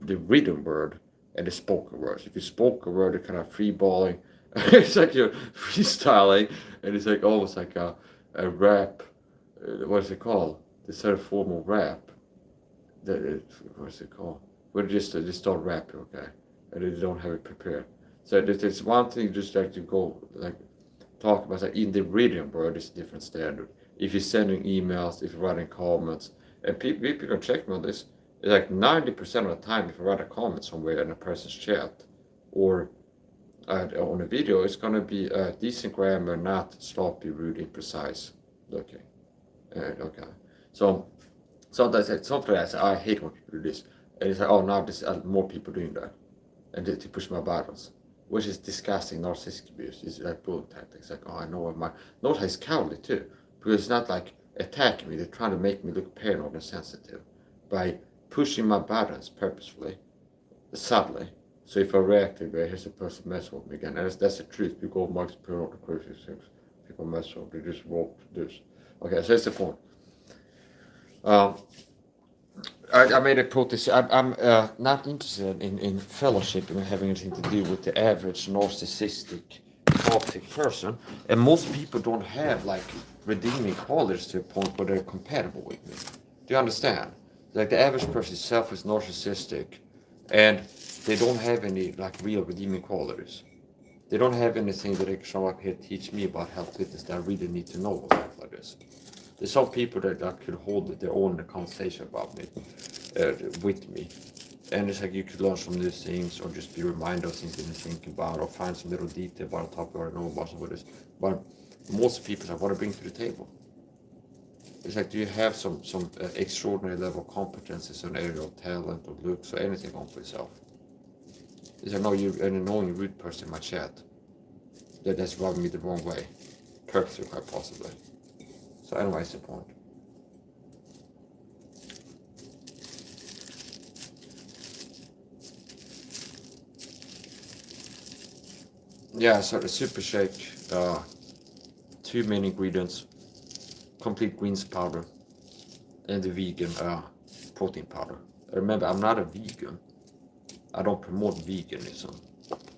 the written word and the spoken words. If you spoke a word, you're kind of freeballing. It's like you're freestyling, and it's like almost like a rap. What is it called? The third form of rap. What is it called? Where they just start rapping, okay, and they don't have it prepared. So it's one thing just like to go like talk about like in the written word is a different standard. If you're sending emails, if you're writing comments, and people can check me on this. It's like 90% of the time, if I write a comment somewhere in a person's chat or on a video, it's going to be decent grammar, not sloppy, rude, imprecise looking. Okay. So sometimes I say, I hate when people do this. And it's like, oh, now there's more people doing that. And to push my buttons, which is disgusting narcissistic abuse. It's like bullying tactics. Like, oh, I know what my... Note is cowardly too. Because it's not like attacking me. They're trying to make me look paranoid and sensitive by pushing my buttons purposefully, subtly. So if I react, here's a person messing with me again. And that's the truth. People go Mark's paranoid and crazy things. People mess with me. They just walk this. Okay, so that's the point. I made a quote this. I'm not interested in fellowship and having anything to do with the average narcissistic, toxic person. And most people don't have like redeeming qualities to a point where they're compatible with me. Do you understand? Like the average person is selfish, narcissistic, and they don't have any like real redeeming qualities. They don't have anything that they can show up here teach me about health fitness that I really need to know or stuff like this. There's some people that could hold their own conversation about me, with me. And it's like you could learn some new things or just be reminded of things you didn't think about or find some little detail about a topic or know about something like this. But most people I want to bring to the table. It's like, do you have some extraordinary level of competences in an area of talent or looks or anything on for yourself? It's like, no, you're an annoying rude person in my chat. That's rubbing me the wrong way. Purposely, quite possibly. So anyway, it's the point. Yeah, so the super shake, 2 main ingredients, complete greens powder, and the vegan protein powder. Remember, I'm not a vegan. I don't promote veganism,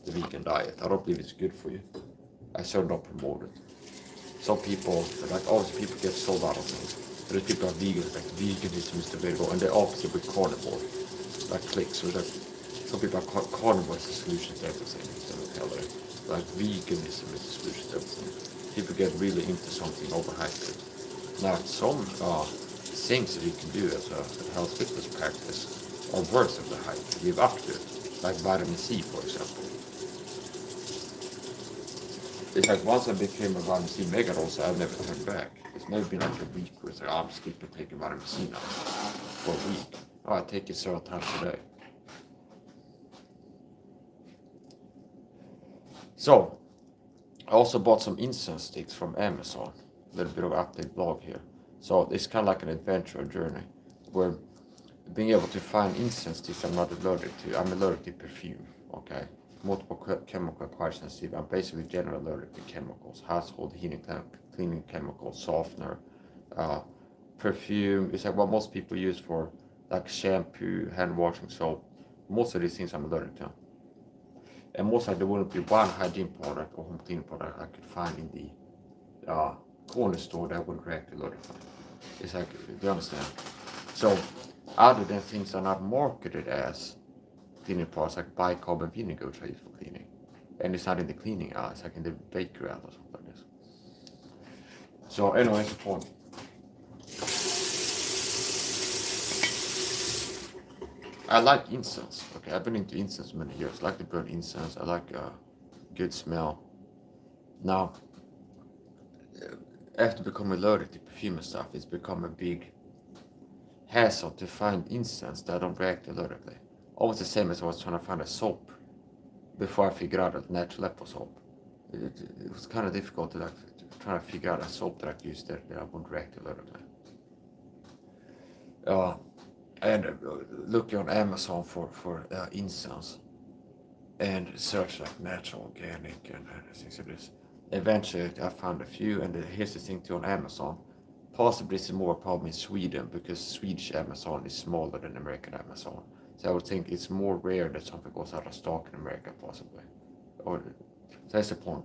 the vegan diet. I don't believe it's good for you. I certainly don't promote it. Some people, like obviously people get sold out of things. There's people are vegans, like veganism is the way to go, and the opposite with carnivore, like clicks. So like some people are carnivore is the solution to everything instead of healthy. Like veganism is the solution to everything. People get really into something, overhyped it. Now some things that you can do as a health fitness practice are worth of the hype. Live up to it, like vitamin C, for example. It's like once I became a vitamin C mega dose, I've never turned back. It's never been like a week where it's like, oh, I'm skipping taking vitamin C now for a week. Oh, I take it several times a day. So, I also bought some incense sticks from Amazon. A little bit of update blog here. So it's kind of like an adventure journey where being able to find incense sticks I'm not allergic to. I'm allergic to perfume, okay? Multiple chemical acquired sensitivity. I'm basically generally allergic to chemicals, household heating, cleaning chemicals, softener, perfume. It's like what most people use for like shampoo, hand washing soap. Most of these things I'm allergic to. And most likely there wouldn't be one hygiene product or home cleaning product I could find in the corner store that I wouldn't react allergic to. It's like, do you understand? So other than things that are not marketed as cleaning products like bicarbonate vinegar, which I use for cleaning. And it's not in the cleaning aisle, it's like in the bakery aisle or something like this. So anyway, that's the point. I like incense. Okay, I've been into incense many years. I like to burn incense. I like a good smell. Now, after becoming allergic to perfume and stuff, it's become a big hassle to find incense that I don't react allergically. Always the same as I was trying to find a soap before I figured out a natural apple soap. It was kind of difficult to like try to figure out a soap that I could use that I wouldn't react allergically. And looking on Amazon for incense and search like natural, organic, and things like this. Eventually, I found a few, and here's the thing too on Amazon. Possibly it's more a problem in Sweden because Swedish Amazon is smaller than American Amazon. So I would think it's more rare that something goes out of stock in America, possibly. So that's the point.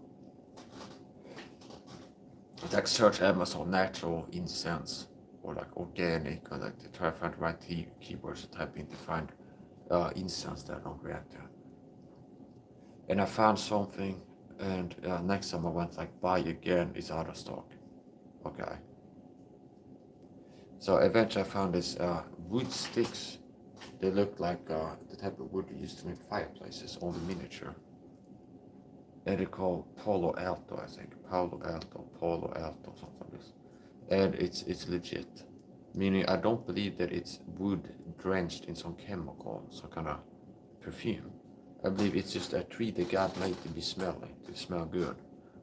It's like search Amazon natural incense or like organic, or like to try to find the right keywords to type in to find incense that I don't react to. And I found something, and next time I went like buy again, it's out of stock. Okay. So eventually I found this wood sticks. They look like the type of wood you used to make fireplaces, only miniature. And they're called Palo Alto, I think. Palo Alto, something like this. And it's legit. Meaning I don't believe that it's wood drenched in some chemical, some kind of perfume. I believe it's just a tree that God made to be smelling, to smell good.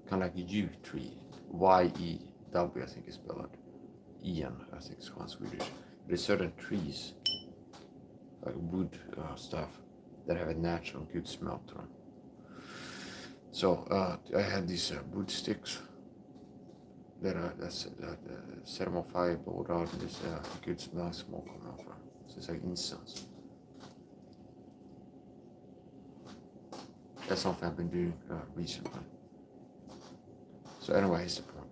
Kind of like a yew tree. Y-E-W, I think it's spelled. Ian, I think it's called Swedish. There's certain trees, like wood stuff, that have a natural good smell to them. So I had these wood sticks that set them on fire, boiled out, and this good smell smoke coming out from. So it's like incense. That's something I've been doing recently. So anyway, here's the point.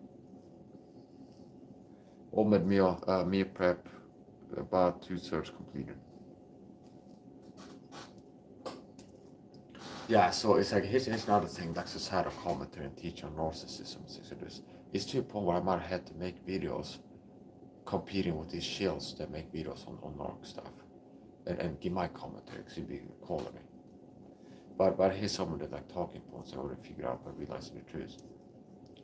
OMAD meal prep, about 2/3 completed. Yeah, so it's like here's another thing, like societal commentary and teach on narcissism. It's to a point where I might have had to make videos competing with these shills that make videos on narc stuff and give my commentary because it'd be calling me. But here's some of the like talking points I already figured out by realizing the truth.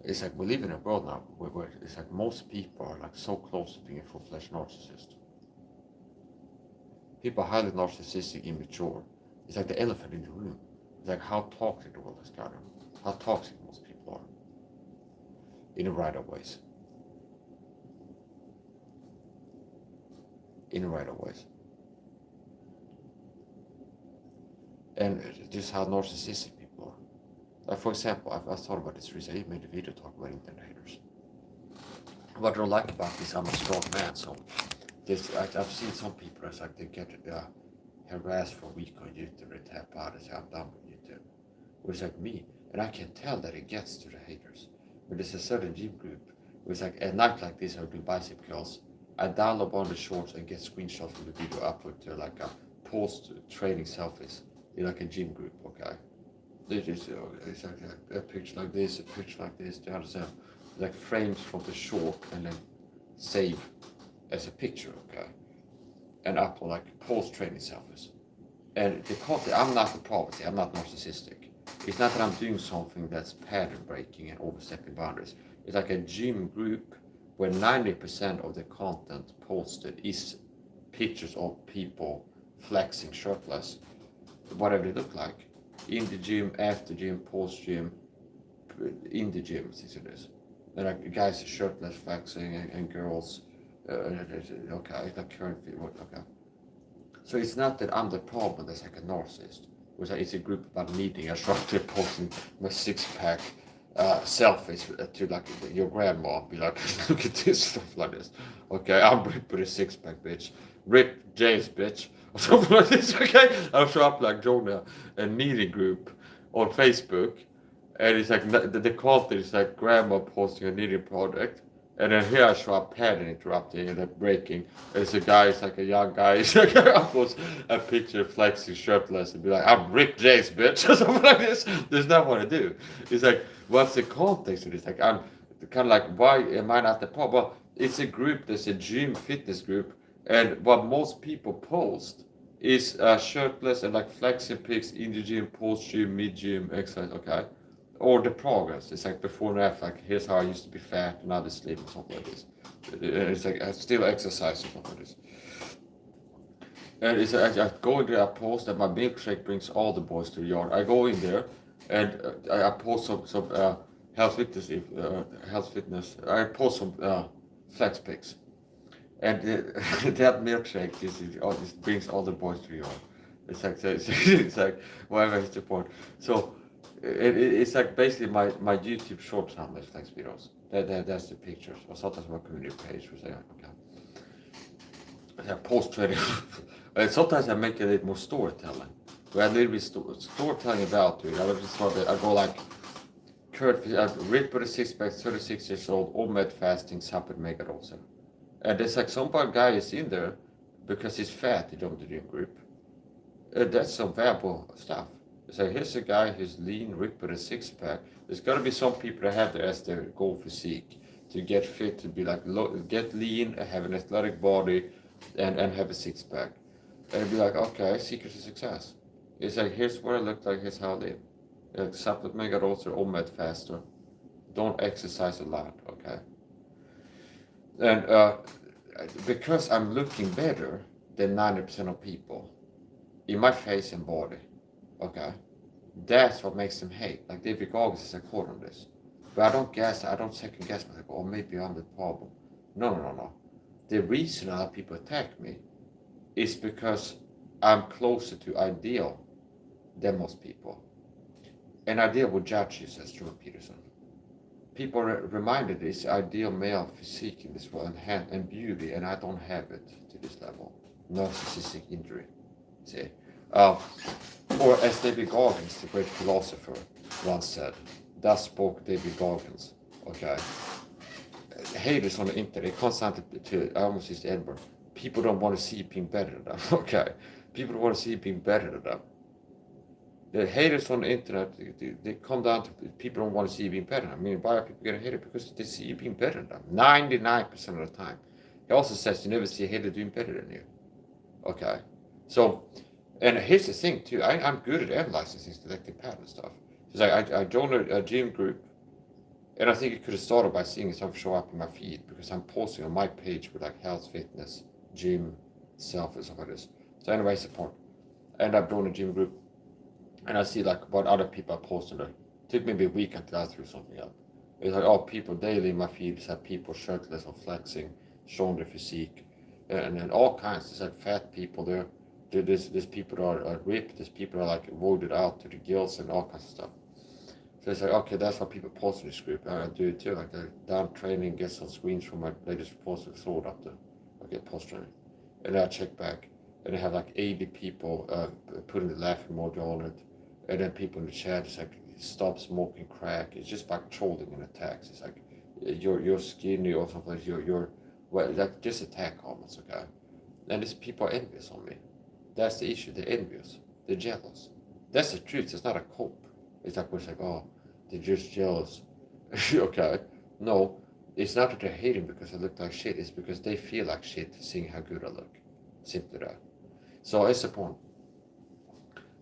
It's like we live in a world now where it's like most people are like so close to being a full-fledged narcissist. People are highly narcissistic, immature. It's like the elephant in the room. It's like how toxic the world has gotten. How toxic most people are. In a right of ways. In a right of ways. And just how narcissistic people are. Like for example, I've thought about this recently. I made a video talking about internet haters. What I don't like about this, I'm a strong man, so I've seen some people that's like they get harassed for a week on YouTube, they tap out and say I'm done with YouTube. Whereas like me, and I can tell that it gets to the haters. But there's a certain gym group where it's like at night like this I do bicep curls. I download on the shorts and get screenshots from the video upload to like a post training selfies in like a gym group, okay? It's like a picture like this, a picture like this, the other side, like frames from the short and then save as a picture, okay? And upload like post training selfies. And the content, I'm not the problem, I'm not narcissistic. It's not that I'm doing something that's pattern breaking and overstepping boundaries. It's like a gym group where 90% of the content posted is pictures of people flexing shirtless, whatever they look like, in the gym, after gym, post gym, in the gym, since it is. And like guys shirtless flexing and girls, okay, like current video, okay. So it's not that I'm the problem that's like a narcissist. It's a group about meeting. I started posting my six-pack selfies to like your grandma, be like, look at this, stuff like this. Okay, I'm ripped with a six-pack, bitch. Rip James, bitch. Or something like this, okay? I'll show up like join a meeting group on Facebook, and it's like the content is like grandma posting a knitting project. And then here I show up pattern interrupting and then breaking. And it's a guy, it's like a young guy, it's like I post a picture flexing shirtless and be like, I'm Rick James, bitch, or something like this. There's not what to do. It's like, what's the context of this? Like, I'm kind of like, why am I not the problem? Well, it's a group, there's a gym fitness group, and what most people post is shirtless and like flexing pics in the gym, post gym, mid gym, exercise, okay? Or the progress. It's like before and after, like here's how I used to be fat and now I'm slim or something like this. It's like I still exercise or something like this. And it's I go in there, I post that my milkshake brings all the boys to the yard. I go in there and I post some health fitness. I post some flex pics. And that milkshake this brings all the boys to the yard. It's like whatever is the point. So it's like basically my YouTube short time Netflix videos. That's the pictures. Or sometimes my community page was there. Okay. I post trading. And sometimes I make a little more storytelling. Where I literally storytelling about it. I go like Kurt, Rick with a six-pack, 36 years old, OMAD fasting, support mega also. And it's like some guy is in there because he's fat, he joined the gym group. That's some valuable stuff. So here's a guy who's lean, ripped with a six-pack. There's got to be some people that have that as their goal physique to get fit, to be like get lean, have an athletic body, and have a six-pack. And be like, okay, secret to success. It's like here's what I look like, here's how I live. Like supplement mega roster, OMAD faster. Don't exercise a lot, okay. And because I'm looking better than 90% of people in my face and body. Okay, that's what makes them hate. Like David Goggins is a quote on this. But I don't second guess myself. Or maybe I'm the problem. No. The reason a lot of people attack me is because I'm closer to ideal than most people. And ideal would judge you, says Jordan Peterson. People are reminded this ideal male physique in this world and beauty, and I don't have it to this level. Narcissistic injury. See? Or as David Goggins, the great philosopher, once said, thus spoke David Goggins. Okay. Haters on the internet constantly to I almost used Edward. People don't want to see you being better than them. Okay. People don't want to see you being better than them. The haters on the internet, they come down to people don't want to see you being better than them. I mean, why are people getting hated? Because they see you being better than them. 99% of the time. He also says you never see a hater doing better than you. Okay. So, and here's the thing too. I'm good at analyzing things, detecting patterns stuff. Because I joined a gym group, and I think it could have started by seeing stuff show up in my feed because I'm posting on my page with like health, fitness, gym, self, and stuff like this. So anyway, support. I end up joining a gym group, and I see like what other people are posting. It took maybe a week until I threw something up. It's like, oh, people daily in my feed have people shirtless or flexing, showing their physique, and then all kinds. There's like fat people there. There's people that are ripped. There's people that are like voted out to the gills and all kinds of stuff. So it's like, okay, that's what people post in this group. I do it too. Like, down training, get some screens from my latest post and throw it up there. Okay, post training. And then I check back, and they have like 80 people putting the laughing emoji on it. And then people in the chat, it's like, stop smoking crack. It's just like trolling and attacks. It's like, you're skinny or something. Well, like, just attack comments, okay? And these people are envious on me. That's the issue. They're envious. They're jealous. That's the truth. It's not a cope. It's like, we're like, oh, they're just jealous. Okay. No, it's not that they're hating because I look like shit. It's because they feel like shit seeing how good I look. Simply that. So it's the point.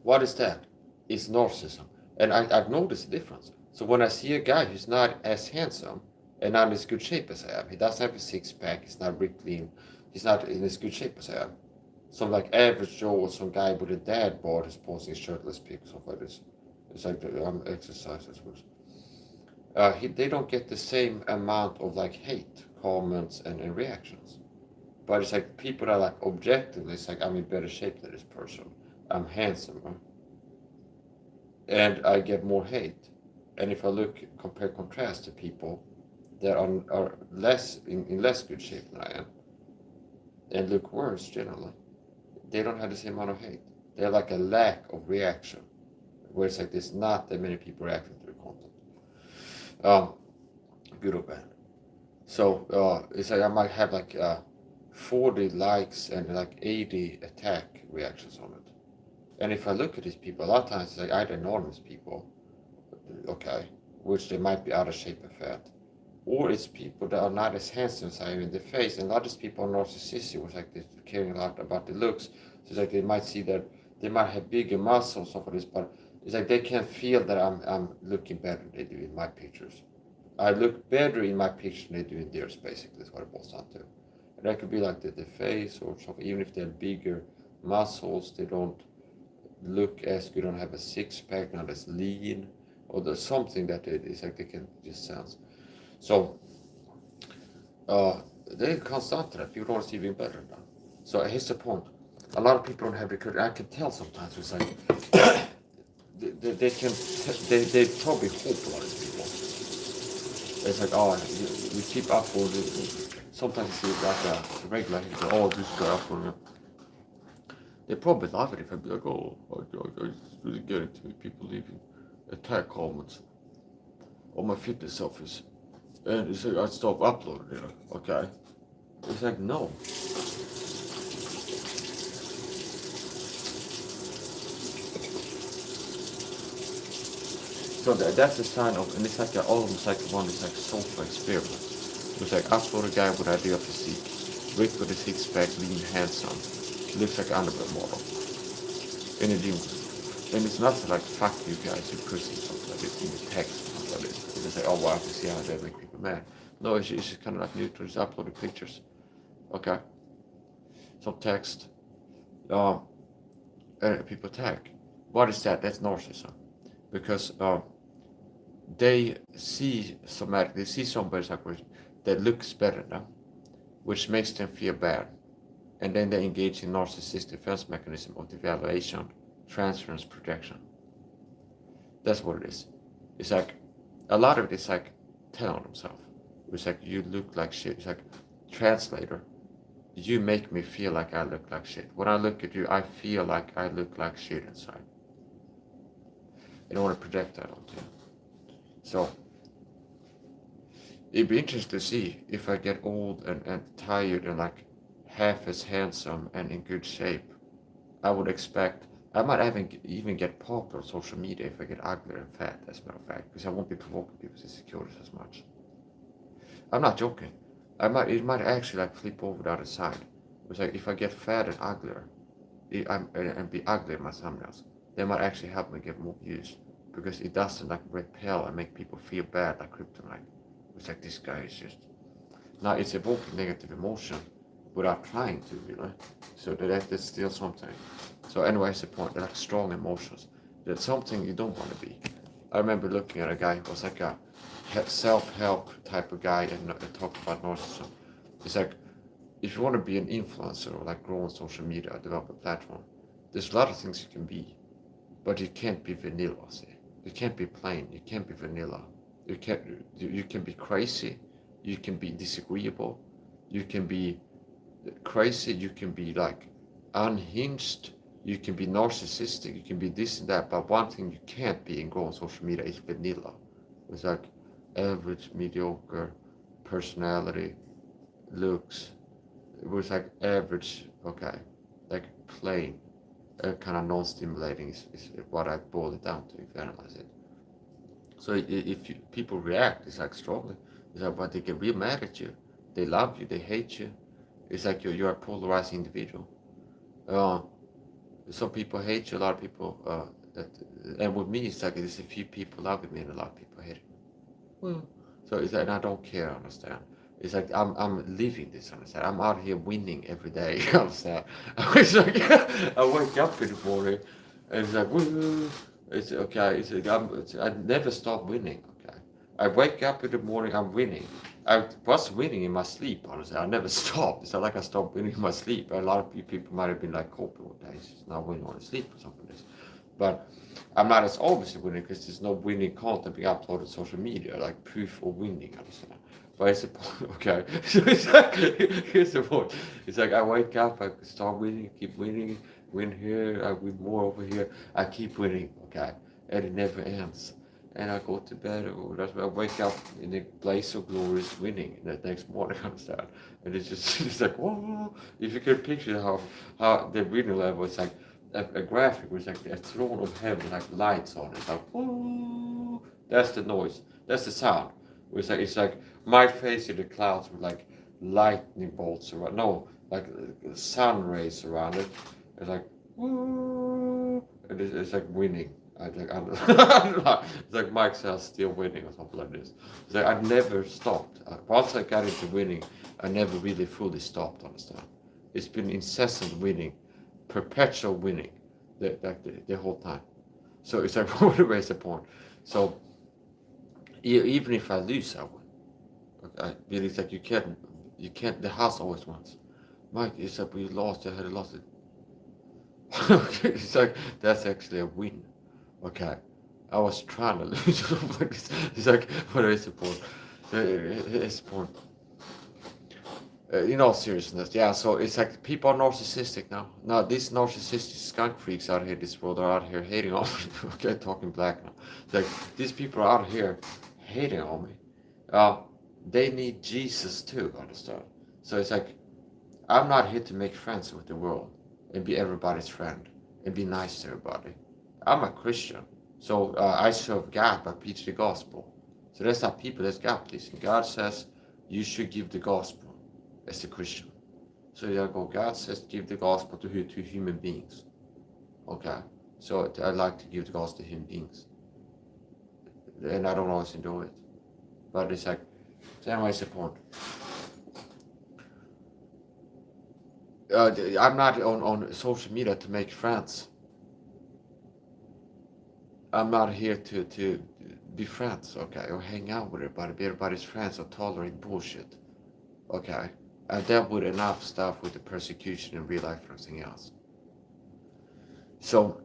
What is that? It's narcissism. And I've noticed the difference. So when I see a guy who's not as handsome and not in as good shape as I am, he doesn't have a six-pack, he's not ripped lean, he's not in as good shape as I am. Some like average Joe or some guy with a dad bod who's posting shirtless pics or like this. It's like I'm exercising, I suppose. They don't get the same amount of like hate, comments, and reactions. But it's like people that are like objectively, it's like I'm in better shape than this person. I'm handsomer. And I get more hate. And if I look, compare contrast to people that are less in less good shape than I am and look worse generally, they don't have the same amount of hate. They have like a lack of reaction. Where it's like there's not that many people reacting to the content. Good or bad. So it's like I might have like 40 likes and like 80 attack reactions on it. And if I look at these people, a lot of times it's like either anonymous people, okay, which they might be out of shape and fat, or it's people that are not as handsome as I am in the face. And a lot of these people are narcissistic, which like they're caring a lot about the looks. So it's like they might see that they might have bigger muscles and stuff like this, but it's like they can feel that I'm looking better than they do in my pictures. I look better in my picture than they do in theirs, basically, is what it boils down to. And that could be like the face or something. Even if they have bigger muscles, they don't look as good, don't have a six-pack, not as lean, or there's something that it's like they can just sense. So, they comes down to that. People don't want to see being better than them. So here's the point. A lot of people don't have the courage. I can tell sometimes it's like they probably hope a lot of people. It's like, oh, you keep uploading. Sometimes you see like a regular, you go, oh, this guy uploading. They probably love it if I'd be like, oh, it's really getting to me. People leaving attack comments on my fitness selfies. And it's like, I'd stop uploading it, okay? It's like, no. So that's a sign of, and it's like almost like one is like social experiment. It's like upload a guy with ideal physique, ripped with a six-pack, lean, handsome, looks like an underwear model in a gym. And it's not like fuck you guys, you pussy, something like this in the text, something like this. They just say, oh wow, I can see how they make people mad. No, it's just kind of like neutral, just uploading pictures. Okay. Some text. And people attack. What is that? That's narcissism. Because they see somebody like that looks better than them, which makes them feel bad. And then they engage in narcissistic defense mechanism of devaluation, transference, projection. That's what it is. It's like, a lot of it is like telling themselves. It's like, you look like shit. It's like, translator, you make me feel like I look like shit. When I look at you, I feel like I look like shit inside. And I want to project that onto you. So, it'd be interesting to see if I get old and tired and like half as handsome and in good shape. I would expect, I might even get popular on social media if I get uglier and fat, as a matter of fact, because I won't be provoking people's insecurities as much. I'm not joking. It might actually like flip over the other side. It's like, if I get fat and uglier, and be ugly in my thumbnails, they might actually help me get more views, because it doesn't like repel and make people feel bad like kryptonite. It's like, this guy is just, now it's evoking negative emotion without trying to, so that's still something. So anyways, the point, they're like strong emotions. That's something you don't want to be. I remember looking at a guy who was like a self-help type of guy and talked about narcissism. It's like, if you want to be an influencer or like grow on social media, develop a platform, there's a lot of things you can be, but you can't be vanilla. See, you can't be plain. You can't be vanilla. You can be crazy. You can be disagreeable. You can be crazy. You can be like unhinged. You can be narcissistic. You can be this and that. But one thing you can't be and grow on social media is vanilla. It's like average, mediocre personality, looks. It was like average, okay, like plain, kind of non-stimulating is what I boiled it down to if you analyze it. So if people react, it's like strongly, it's like, but they get real mad at you. They love you, they hate you. It's like you're a polarized individual. Some people hate you, a lot of people, and with me, it's like there's a few people loving me and a lot of people hate me. Well, so it's like, and I don't care, understand? It's like I'm living this, understand? I'm out here winning every day, understand? It's like, I wake up in the morning and it's like, woo, it's okay. It's like I never stop winning. Okay, I wake up in the morning, I'm winning. I was winning in my sleep, honestly. I never stopped. It's not like I stopped winning in my sleep. A lot of people might have been like, coping with that. He's not winning on his sleep or something like this. But I'm not as obviously winning because there's no winning content being uploaded on social media, like proof of winning, understand? But it's the point, okay? So it's like, here's the point. It's like I wake up, I start winning, keep winning, win here, I win more over here, I keep winning, okay? And it never ends. And I go to bed, that's when I wake up in a place of glorious winning the next morning, understand? And it's just, it's like, whoa, if you can picture how the winning level is like, a graphic was like a throne of heaven, like lights on it, like whoa, that's the noise, that's the sound. It's like my face in the clouds with like lightning bolts around, no, like sun rays around it. It's like whoa, and it's like winning. I don't know. It's like Mike says, still winning or something like this. It's like I never stopped. Once I got into winning, I never really fully stopped. Understand? It's been incessant winning, perpetual winning, the whole time. So it's like, what is the point? So even if I lose, I win. Okay, it's like you can't. The house always wins. Mike, it's like we lost. I had lost it. Okay, it's like that's actually a win. Okay, I was trying to lose. It's like, what is the point? It's the point. In all seriousness, yeah. So it's like people are narcissistic now. Now these narcissistic skunk freaks out here, this world are out here hating on me. Okay, talking black now. It's like these people are out here hating on me. They need Jesus too. Understand? So it's like I'm not here to make friends with the world and be everybody's friend and be nice to everybody. I'm a Christian, so I serve God by preach the gospel. So that's how people that's God pleasing. God says you should give the gospel as a Christian. So there you go. God says give the gospel to human beings. Okay. So I like to give the gospel to human beings. And I don't always do it. But it's like, so anyways, the point. I'm not on social media to make friends. I'm not here to be friends, okay, or hang out with everybody, be everybody's friends or tolerate bullshit. Okay. I dealt with enough stuff with the persecution in real life and everything else. So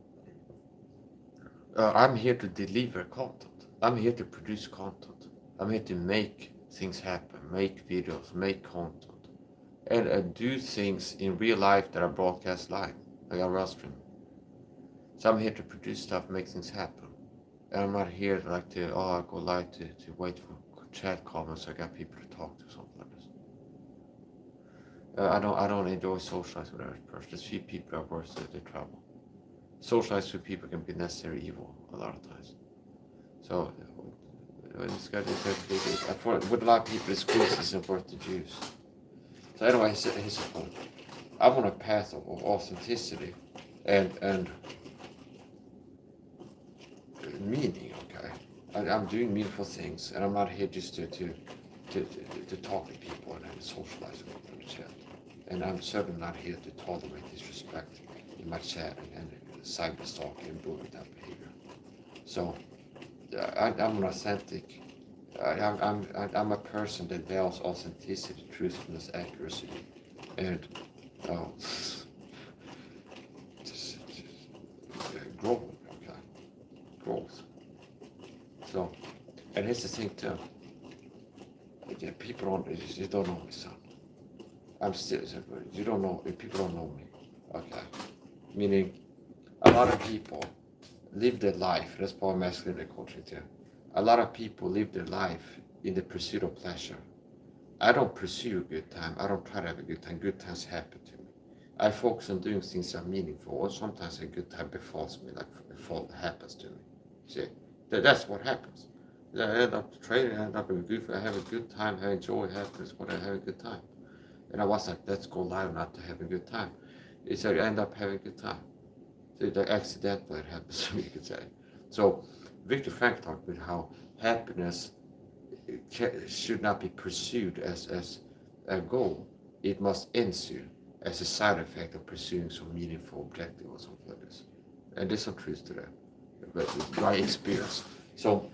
I'm here to deliver content. I'm here to produce content. I'm here to make things happen, make videos, make content, and do things in real life that are broadcast live, like a real stream. So I'm here to produce stuff, make things happen. And I'm not here like to I go live to wait for chat comments. I got people to talk to, something like this. I don't enjoy socializing with every person. There's few people that are worth the trouble. Socialize with people can be necessary evil a lot of times. So it's got with a lot of people, it's squeeze isn't worth the juice. So anyway, here's the point. I'm on a path of authenticity and meaning. Okay, I'm doing meaningful things, and I'm not here just to talk to people and socialize with them in the chat. And I'm certainly not here to tolerate disrespect in my chat and cyber stalking and bullying that behavior. So I'm an authentic. I'm a person that values authenticity, truthfulness, accuracy, and just growth. Okay, growth. So, and here's the thing too. People don't. You don't know me, son. I'm still. You don't know. People don't know me. Okay, meaning a lot of people live their life. That's part of masculine culture too. A lot of people live their life in the pursuit of pleasure. I don't pursue a good time. I don't try to have a good time. Good times happen to me. I focus on doing things that are meaningful. Or sometimes a good time befalls me, like it happens to me. See, that's what happens. I end up training. I end up in a good. I have a good time. I enjoy happiness. What I have a good time. And I was like, let's go live not to have a good time. It's like I end up having a good time. So like accidentally it happens to me, you could say. So Viktor Frankl talked about how happiness should not be pursued as a goal. It must ensue as a side effect of pursuing some meaningful objective or something like this. And there's some truth to that, but my experience. So,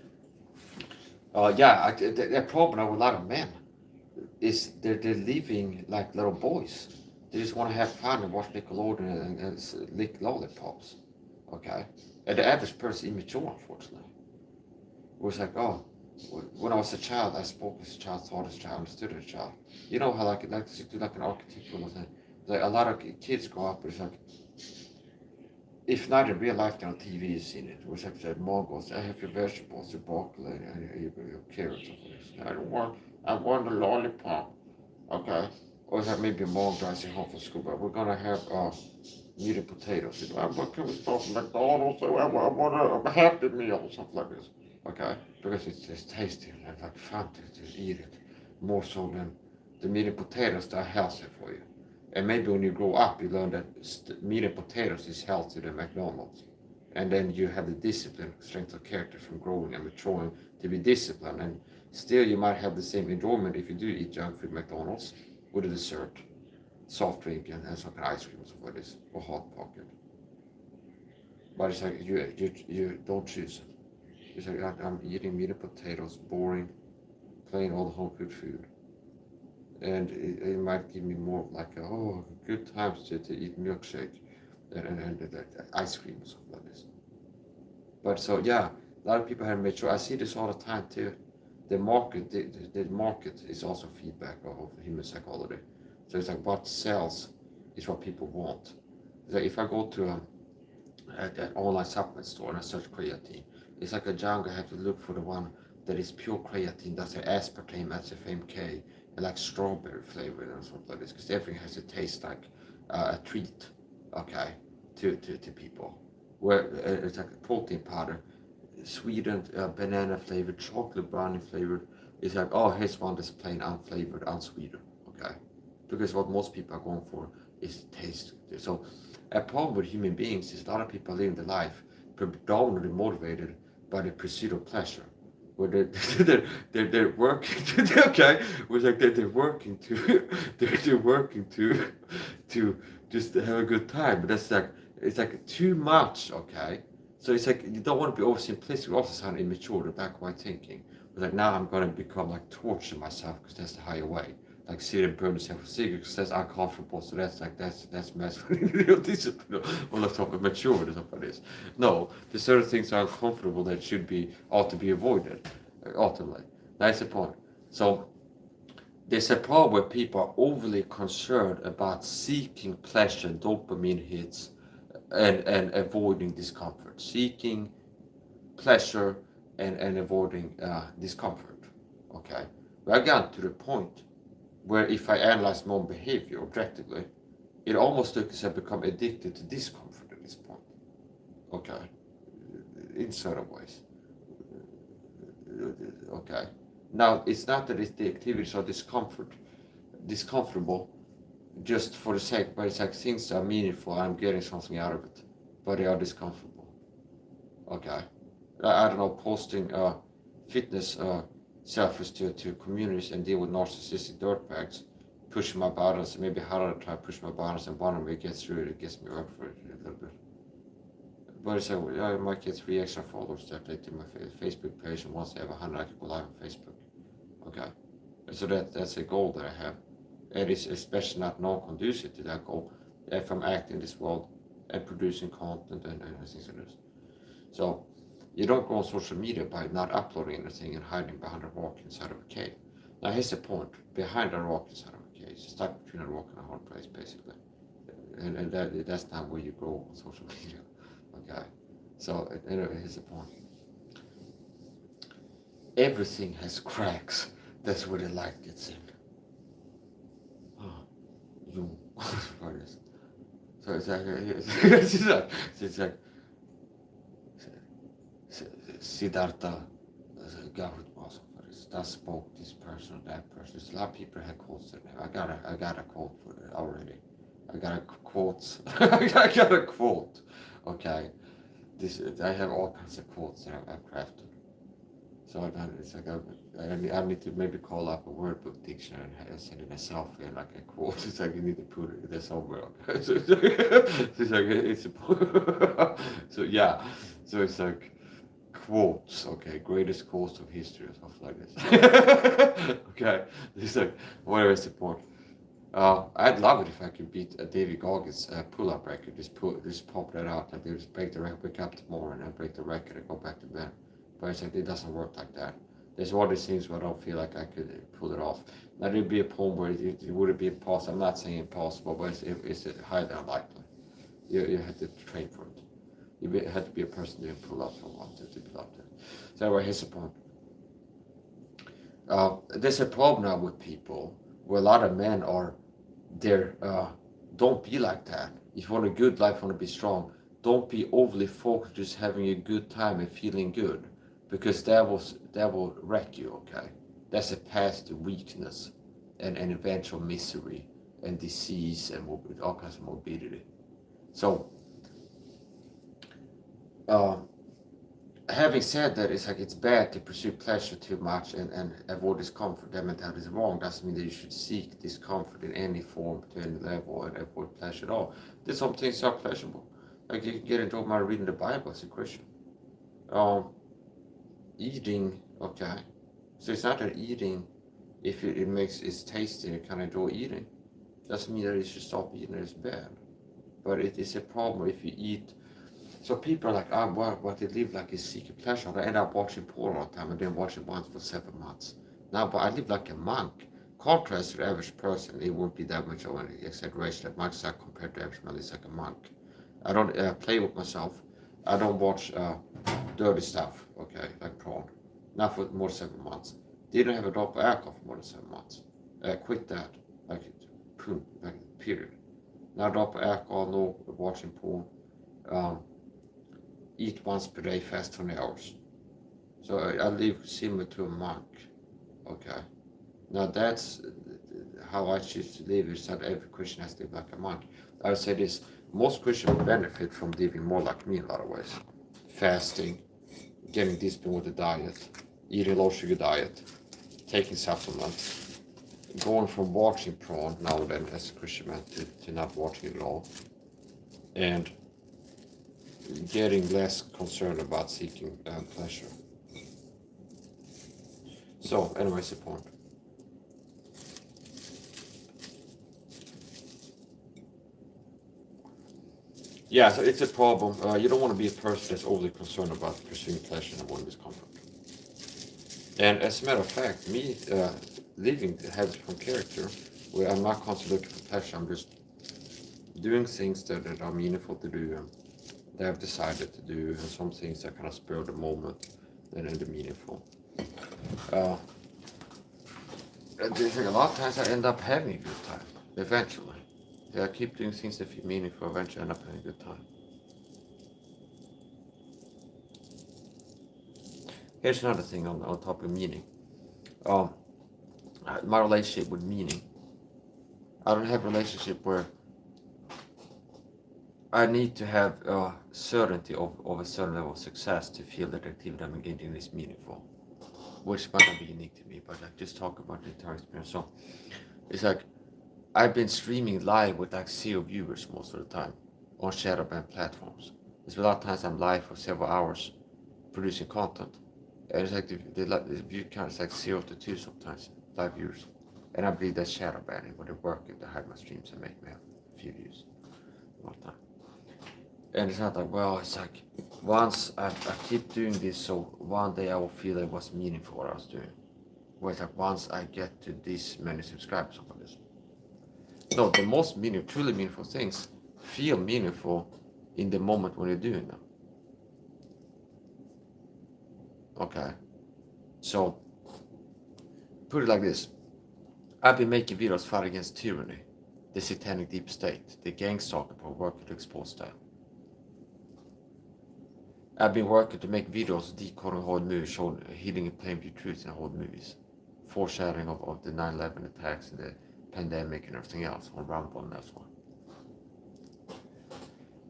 the problem with a lot of men is they're living like little boys. They just want to have fun and watch Nickelodeon and lick lollipops. Okay? And the average person is immature, unfortunately. It was like, oh, when I was a child, I spoke as a child, thought as a child, understood as a child. You know how like to do like an archetypal thing. Like a lot of kids go up, it's like, if not in real life, they're on TV, you've seen it. It was like that mom goes, I have your vegetables, your broccoli, and your carrots. I want a lollipop. Okay? Or that maybe mom drives you home from school, but we're gonna have meat and potatoes. You know, what can we stop from McDonald's? I want a Happy Meal or something like this. Okay? Because it's tasty and like fun to eat it. More so than the meat and potatoes that are healthy for you. And maybe when you grow up, you learn that meat and potatoes is healthier than McDonald's. And then you have the discipline, strength of character from growing and maturing to be disciplined. And still, you might have the same enjoyment if you do eat junk food, McDonald's, with a dessert, soft drink, and some kind of ice cream or something like this, or hot pocket. But it's like you don't choose it. It's like I'm eating meat and potatoes, boring, plain old home cooked food. And it might give me more of like good times to eat milkshake and ice cream or something like this. But so yeah, a lot of people have made sure. I see this all the time too. The market is also feedback of human psychology. So it's like what sells is what people want. So if I go to an online supplement store and I search creatine, it's like a jungle. I have to look for the one that is pure creatine, that's an aspartame, aspartame K, and like strawberry flavor and something like this, because everything has to taste like a treat, okay, to people. Where it's like a protein powder, sweetened, banana flavored, chocolate brownie flavored. It's like, oh, here's one that's plain unflavored, unsweetened, okay? Because what most people are going for is taste. So a problem with human beings is a lot of people living their life predominantly motivated by the pursuit of pleasure. Where they're working to, okay, was like they're working to they're working to just have a good time, but that's like it's like too much, okay. So it's like you don't want to be oversimplistic, also sound immature, the back white thinking. But like now I'm gonna become like torture myself because that's the higher way. like sit and burn yourself with cigarettes because that's uncomfortable. So that's masculine real discipline. Well, let's talk about mature and stuff like this. No, there's certain things are uncomfortable that ought to be avoided. Ultimately, that's the point. So there's a problem where people are overly concerned about seeking pleasure, dopamine hits, and avoiding discomfort. Seeking pleasure and avoiding discomfort. Okay, we have gotten to the point where if I analyze my own behavior objectively, it almost looks as if I become addicted to discomfort at this point. Okay, in certain ways. Okay, now it's not that it's the activities are discomfortable, just for the sake, but it's like things are meaningful. I'm getting something out of it, but they are discomfortable. Okay, I don't know, posting fitness selfies to communities and deal with narcissistic dirtbags, pushing my buttons, maybe harder to try to push my buttons, and one of me gets through it, gets me up for it a little bit. But it's like, I might get 3 extra followers that they to my Facebook page, and once they have 100, I can go live on Facebook. Okay, so that's a goal that I have, and it's especially not non-conducive to that goal if I'm acting in this world and producing content and things like this. So you don't go on social media by not uploading anything and hiding behind a rock inside of a cave. Now here's the point: behind a rock inside of a cave, it's stuck between a rock and a hard place, basically, and that's not where you grow on social media. Okay, so anyway, here's the point: everything has cracks. That's where the light gets in. You, so it's like Siddhartha Gautama that spoke this person or that person. There's a lot of people had quotes in there. I got a quote for it already. I got a quote. I got a quote. Okay, I have all kinds of quotes that I've crafted. So it's like I need to maybe call up a word book dictionary and send it a selfie and like a quote. It's like you need to put it there somewhere. So so yeah. So it's like quotes. Okay, greatest quotes of history or something like this. Okay, it's like whatever is the point. I'd love it if I could beat David Goggins' pull-up record. Just pop that out. Like they just break the record, wake up tomorrow and then break the record and go back to bed. But it's like it doesn't work like that. There's one of these things where I don't feel like I could pull it off. Now there'd be a point where it would be impossible. I'm not saying impossible, but it's highly unlikely. You have to train for it. You have to be a person doing pull-ups for one to be up there. So anyway, here's the point. There's a problem now with people where a lot of men are there. Don't be like that. If you want a good life, want to be strong, don't be overly focused just having a good time and feeling good, because that will wreck you. Okay, that's a path to weakness and eventual misery and disease and all kinds of morbidity. So having said that, it's like it's bad to pursue pleasure too much and avoid discomfort. That mentality is wrong. Doesn't mean that you should seek discomfort in any form to any level and avoid pleasure at all. There's some things that are pleasurable. Like you can get into my reading the Bible as a Christian. Eating, okay. So it's not that eating, if it makes it's tasty, you can enjoy eating. Doesn't mean that you should stop eating, it's bad. But it is a problem if you eat. So people are like, what they live like is seeking pleasure. I end up watching porn all the time. I didn't watch it once for 7 months. Now, but I live like a monk. Contrast to the average person, it won't be that much of an exaggeration that much that compared to average man is like a monk. I don't play with myself. I don't watch dirty stuff, okay, like porn. Not for more than 7 months. Didn't have a drop of alcohol for more than 7 months. Quit that, like period. Not a drop of alcohol, no watching porn. Eat once per day, fast 20 hours. So I live similar to a monk, okay. Now that's how I choose to live. It's not every Christian has to live like a monk. I would say this: most Christians benefit from living more like me in a lot of ways. Fasting, getting disciplined with the diet, eating low sugar diet, taking supplements, going from watching porn now and then as a Christian man to not watching it at all, and getting less concerned about seeking pleasure. So, anyways, the point. Yeah, so it's a problem. You don't want to be a person that's overly concerned about pursuing pleasure and avoiding discomfort. And as a matter of fact, me living the habits from character, where I'm not constantly looking for pleasure, I'm just doing things that are meaningful to do, and that I've decided to do, and some things that kind of spur the moment and then the meaningful. Uh, a lot of times I end up having a good time, eventually. Yeah, I keep doing things that feel meaningful, eventually end up having a good time. Here's another thing on top of meaning. Um, my relationship with meaning. I don't have a relationship where I need to have certainty of a certain level of success to feel that the activity I'm engaging in is meaningful, which might not be unique to me, but like just talk about the entire experience. So it's like I've been streaming live with like 0 viewers most of the time on shadow banned platforms. There's a lot of times I'm live for several hours producing content, and it's like the view count is like 0 to 2 sometimes live viewers, and I believe that's shadow banning when they work if they hide my streams and make me have a few views all the time. And it's not like, well, it's like once I keep doing this, so one day I will feel it was meaningful what I was doing. Where it's like once I get to this many subscribers on this. No, the most truly meaningful things feel meaningful in the moment when you're doing them. Okay, so put it like this: I've been making videos fight against tyranny, the satanic deep state, the gang stalker working to expose that. I've been working to make videos decoding whole movies, showing hidden in plain view truths in whole movies, foreshadowing of the 9/11 attacks and the pandemic and everything else on Rumble and that's one.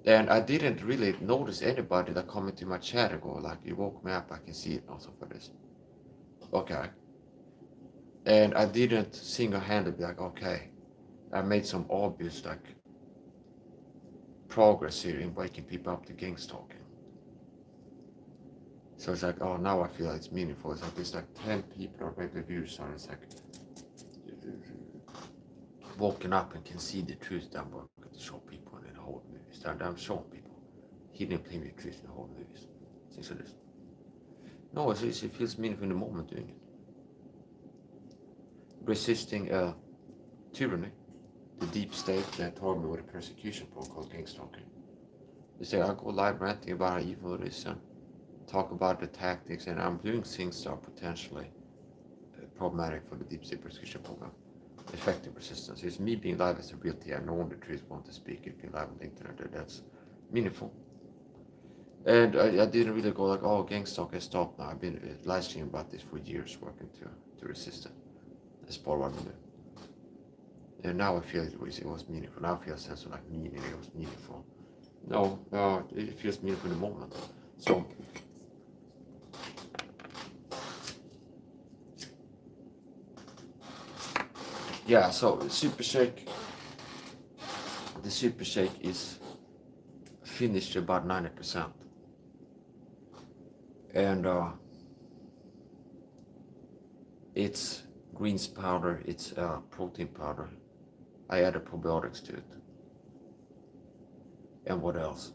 And I didn't really notice anybody that commented to my chat and go like, "You woke me up, I can see it also for this." Okay. And I didn't single-handedly be like, okay, I made some obvious like progress here in waking people up to gang stalking. So it's like, oh, now I feel like it's meaningful. It's like there's like 10 people or maybe views on it's like walking up and can see the truth that I'm working to show people in the whole movies. That I'm showing people hidden plain the truth in the whole movies. Things like this. No, it feels meaningful in the moment doing it. Resisting tyranny, the deep state that targeted me with a persecution program called gang stalking. They say I go live ranting about how evil it is and talk about the tactics, and I'm doing things that are potentially problematic for the deep state persecution program. Effective resistance. It's me being live as a real tea. I know the truth want to speak it being live on the internet. That's meaningful. And I didn't really go like, oh, gang stalk has stopped now. I've been live streaming about this for years, working to resist it. That's part of what I'm doing. And now I feel it was meaningful. Now I feel a sense of like meaning. It was meaningful. No, it feels meaningful in the moment. So yeah, so Super Shake, the Super Shake is finished about 90%. And it's greens powder, it's protein powder. I added probiotics to it. And what else?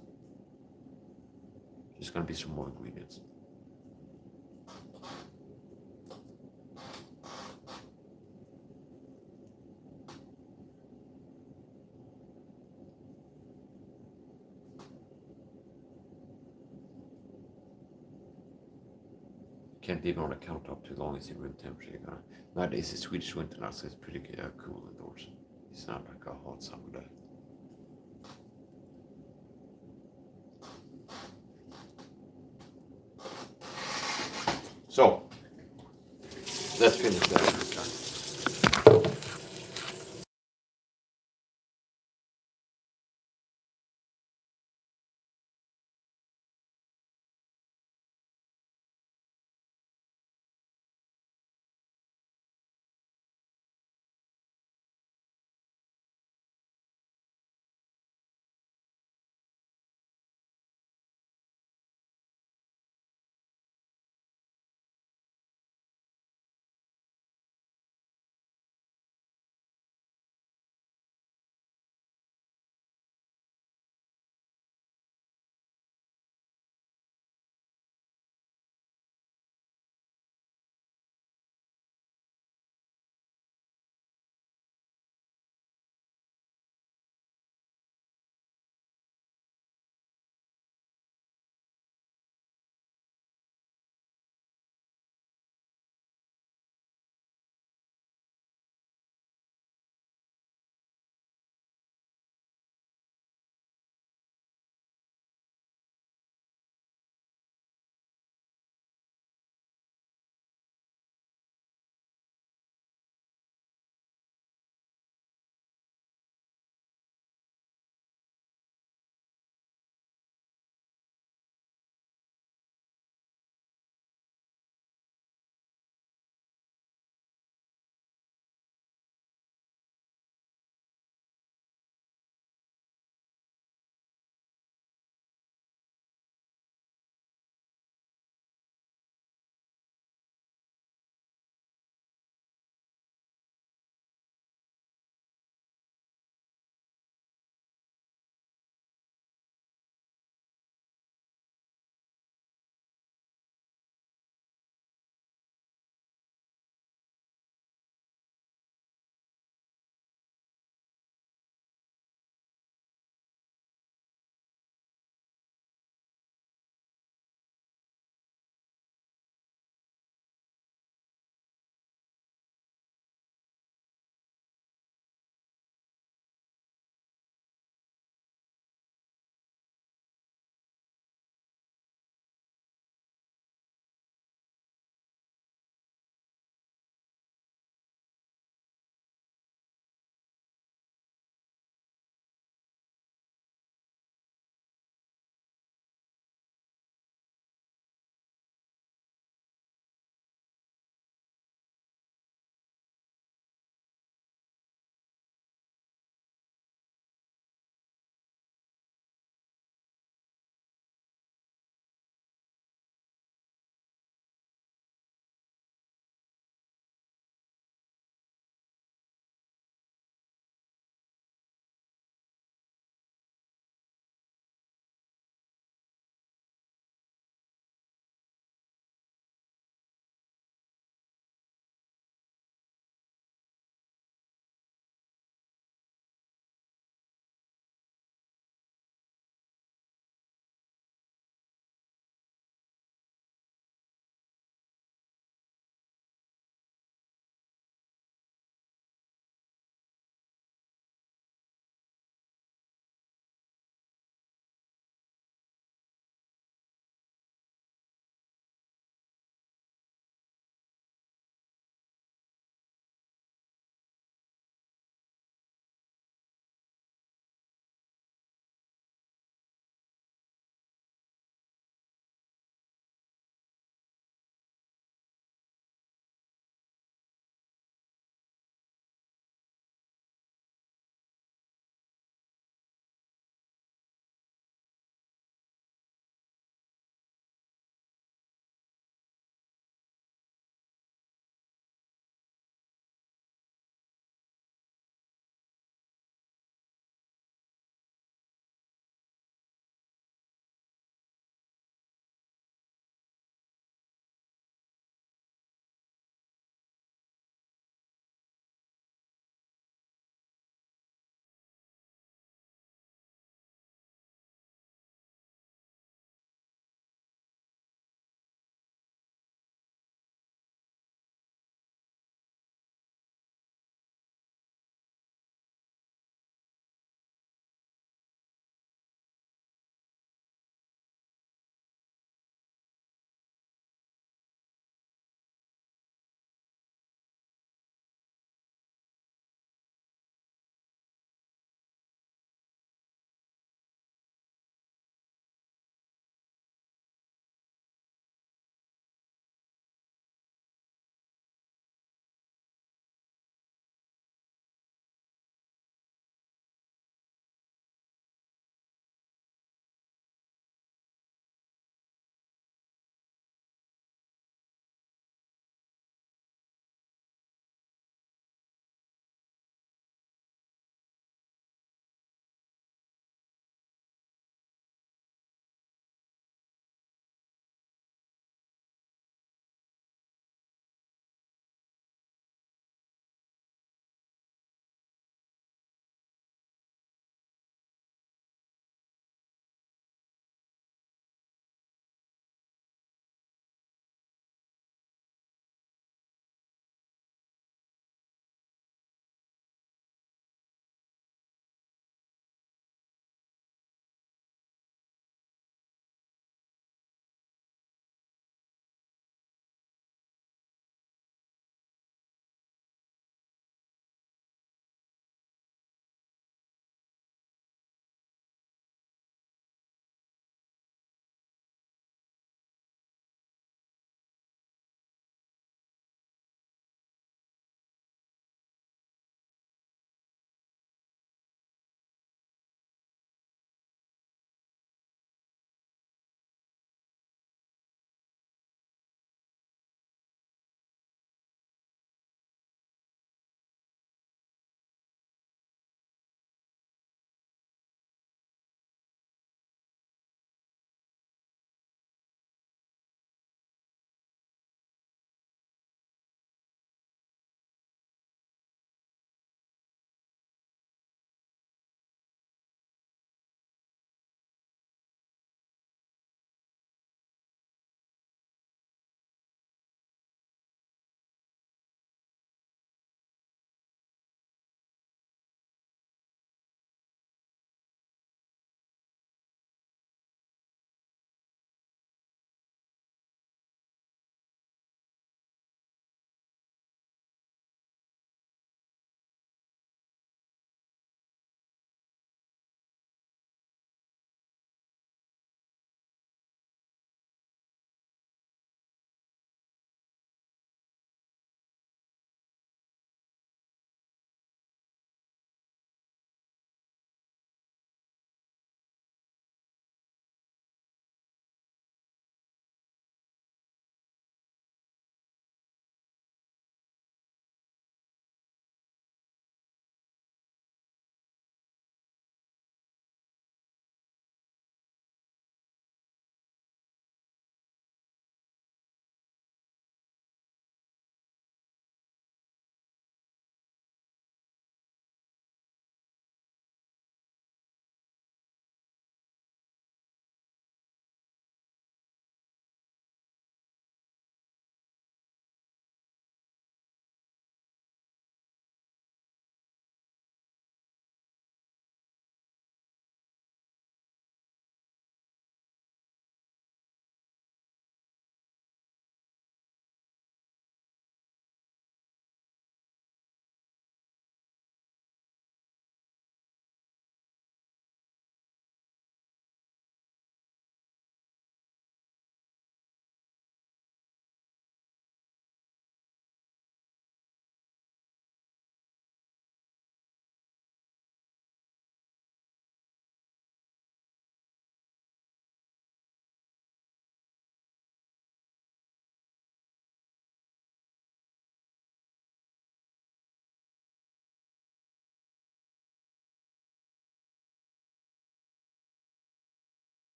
There's gonna be some more ingredients. Can't even on the counter too long, it's in room temperature. Nowadays it's Swedish winter now, so it's pretty cool indoors. It's not like a hot summer day. So, let's finish that.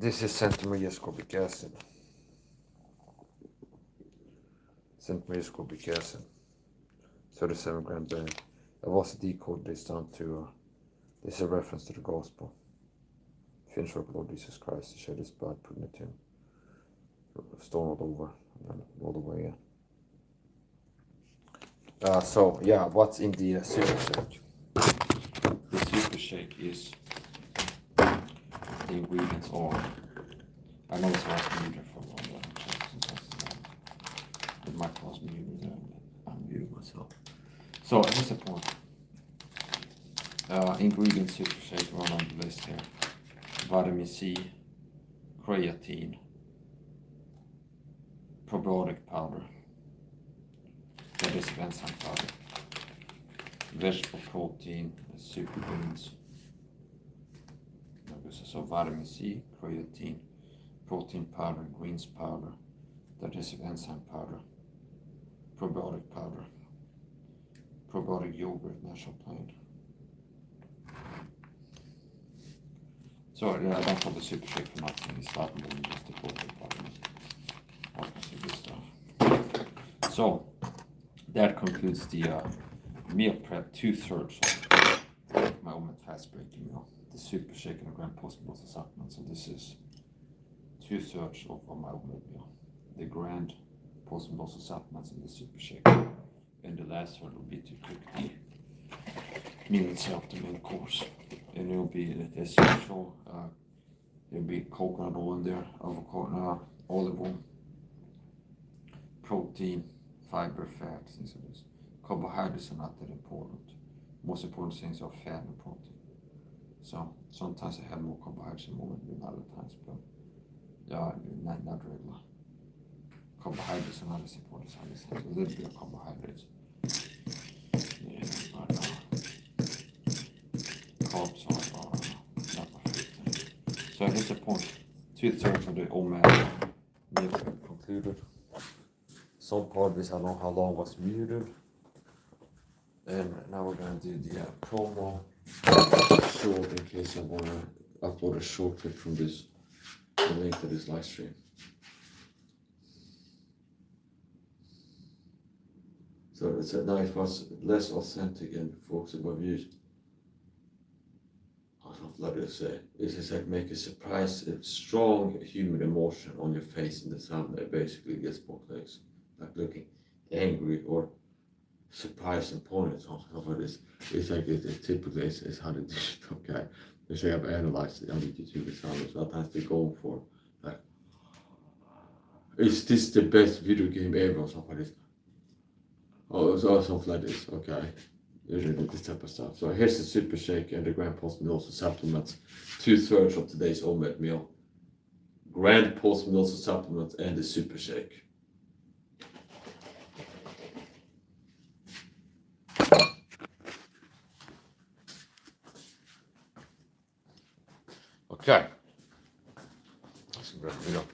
This is centimere ascorbic acid. Centimere ascorbic acid. 37 gram bag. I've also decoded this down to, this is a reference to the gospel. Finish work of Lord Jesus Christ, shed his blood, putting it in, stone rolled over, and then rolled away again. So yeah, what's in the super shake? The super shake is, the ingredients are, I know it's was muted for a while, the mic was muted and I muted myself. So here's the point. Ingredients super shake run on the list here. Vitamin C, creatine, probiotic powder, digestive enzyme powder, vegetable protein, super beans. So vitamin C, creatine, protein powder, greens powder, digestive enzyme powder, probiotic powder, probiotic yogurt, natural plain. So I don't call the super shake for nothing. It's not more than just the protein powder. All kinds of good stuff. So that concludes the meal prep 2/3 of my OMAD fast breaking meal. The super shake and a gram post-meal supplement. So this is 2/3 of my OMAD meal. The grand post-meal supplements and the super shake. And the last third will be to cook the meal itself, the main course. And it'll be as usual. There'll be coconut oil in there, avocado, olive oil, protein, fiber, fat, things like this. Carbohydrates are not that important. Most important things are fat and protein. So sometimes I have more carbohydrates in moment than other times, but not regular. Carbohydrates are not as important as other things. A little bit of carbohydrates. Yeah, but carbs are not my favorite thing. So here's the point. 2/3 of the OMAD meal concluded. Some part of this I don't know how long was muted. And now we're gonna do the promo short in case I wanna upload a short clip from this, the link to this live stream. So it's now it was less authentic and folks about views. I don't know what to say. It's just like make a surprise, a strong human emotion on your face in the thumbnail. Basically gets both legs, like looking angry or surprised and pointing at something of this. It's like it typically is how they do it. Okay, they say I've analyzed it on the YouTube channel. Sometimes they go for like, is this the best video game ever or something like this? Oh, it's also something like this. Okay. Usually this type of stuff. So here's the super shake and the grand post-meal supplements. 2/3 of today's OMAD meal. Grand post-meal supplements and the super shake. Okay. That's a great meal.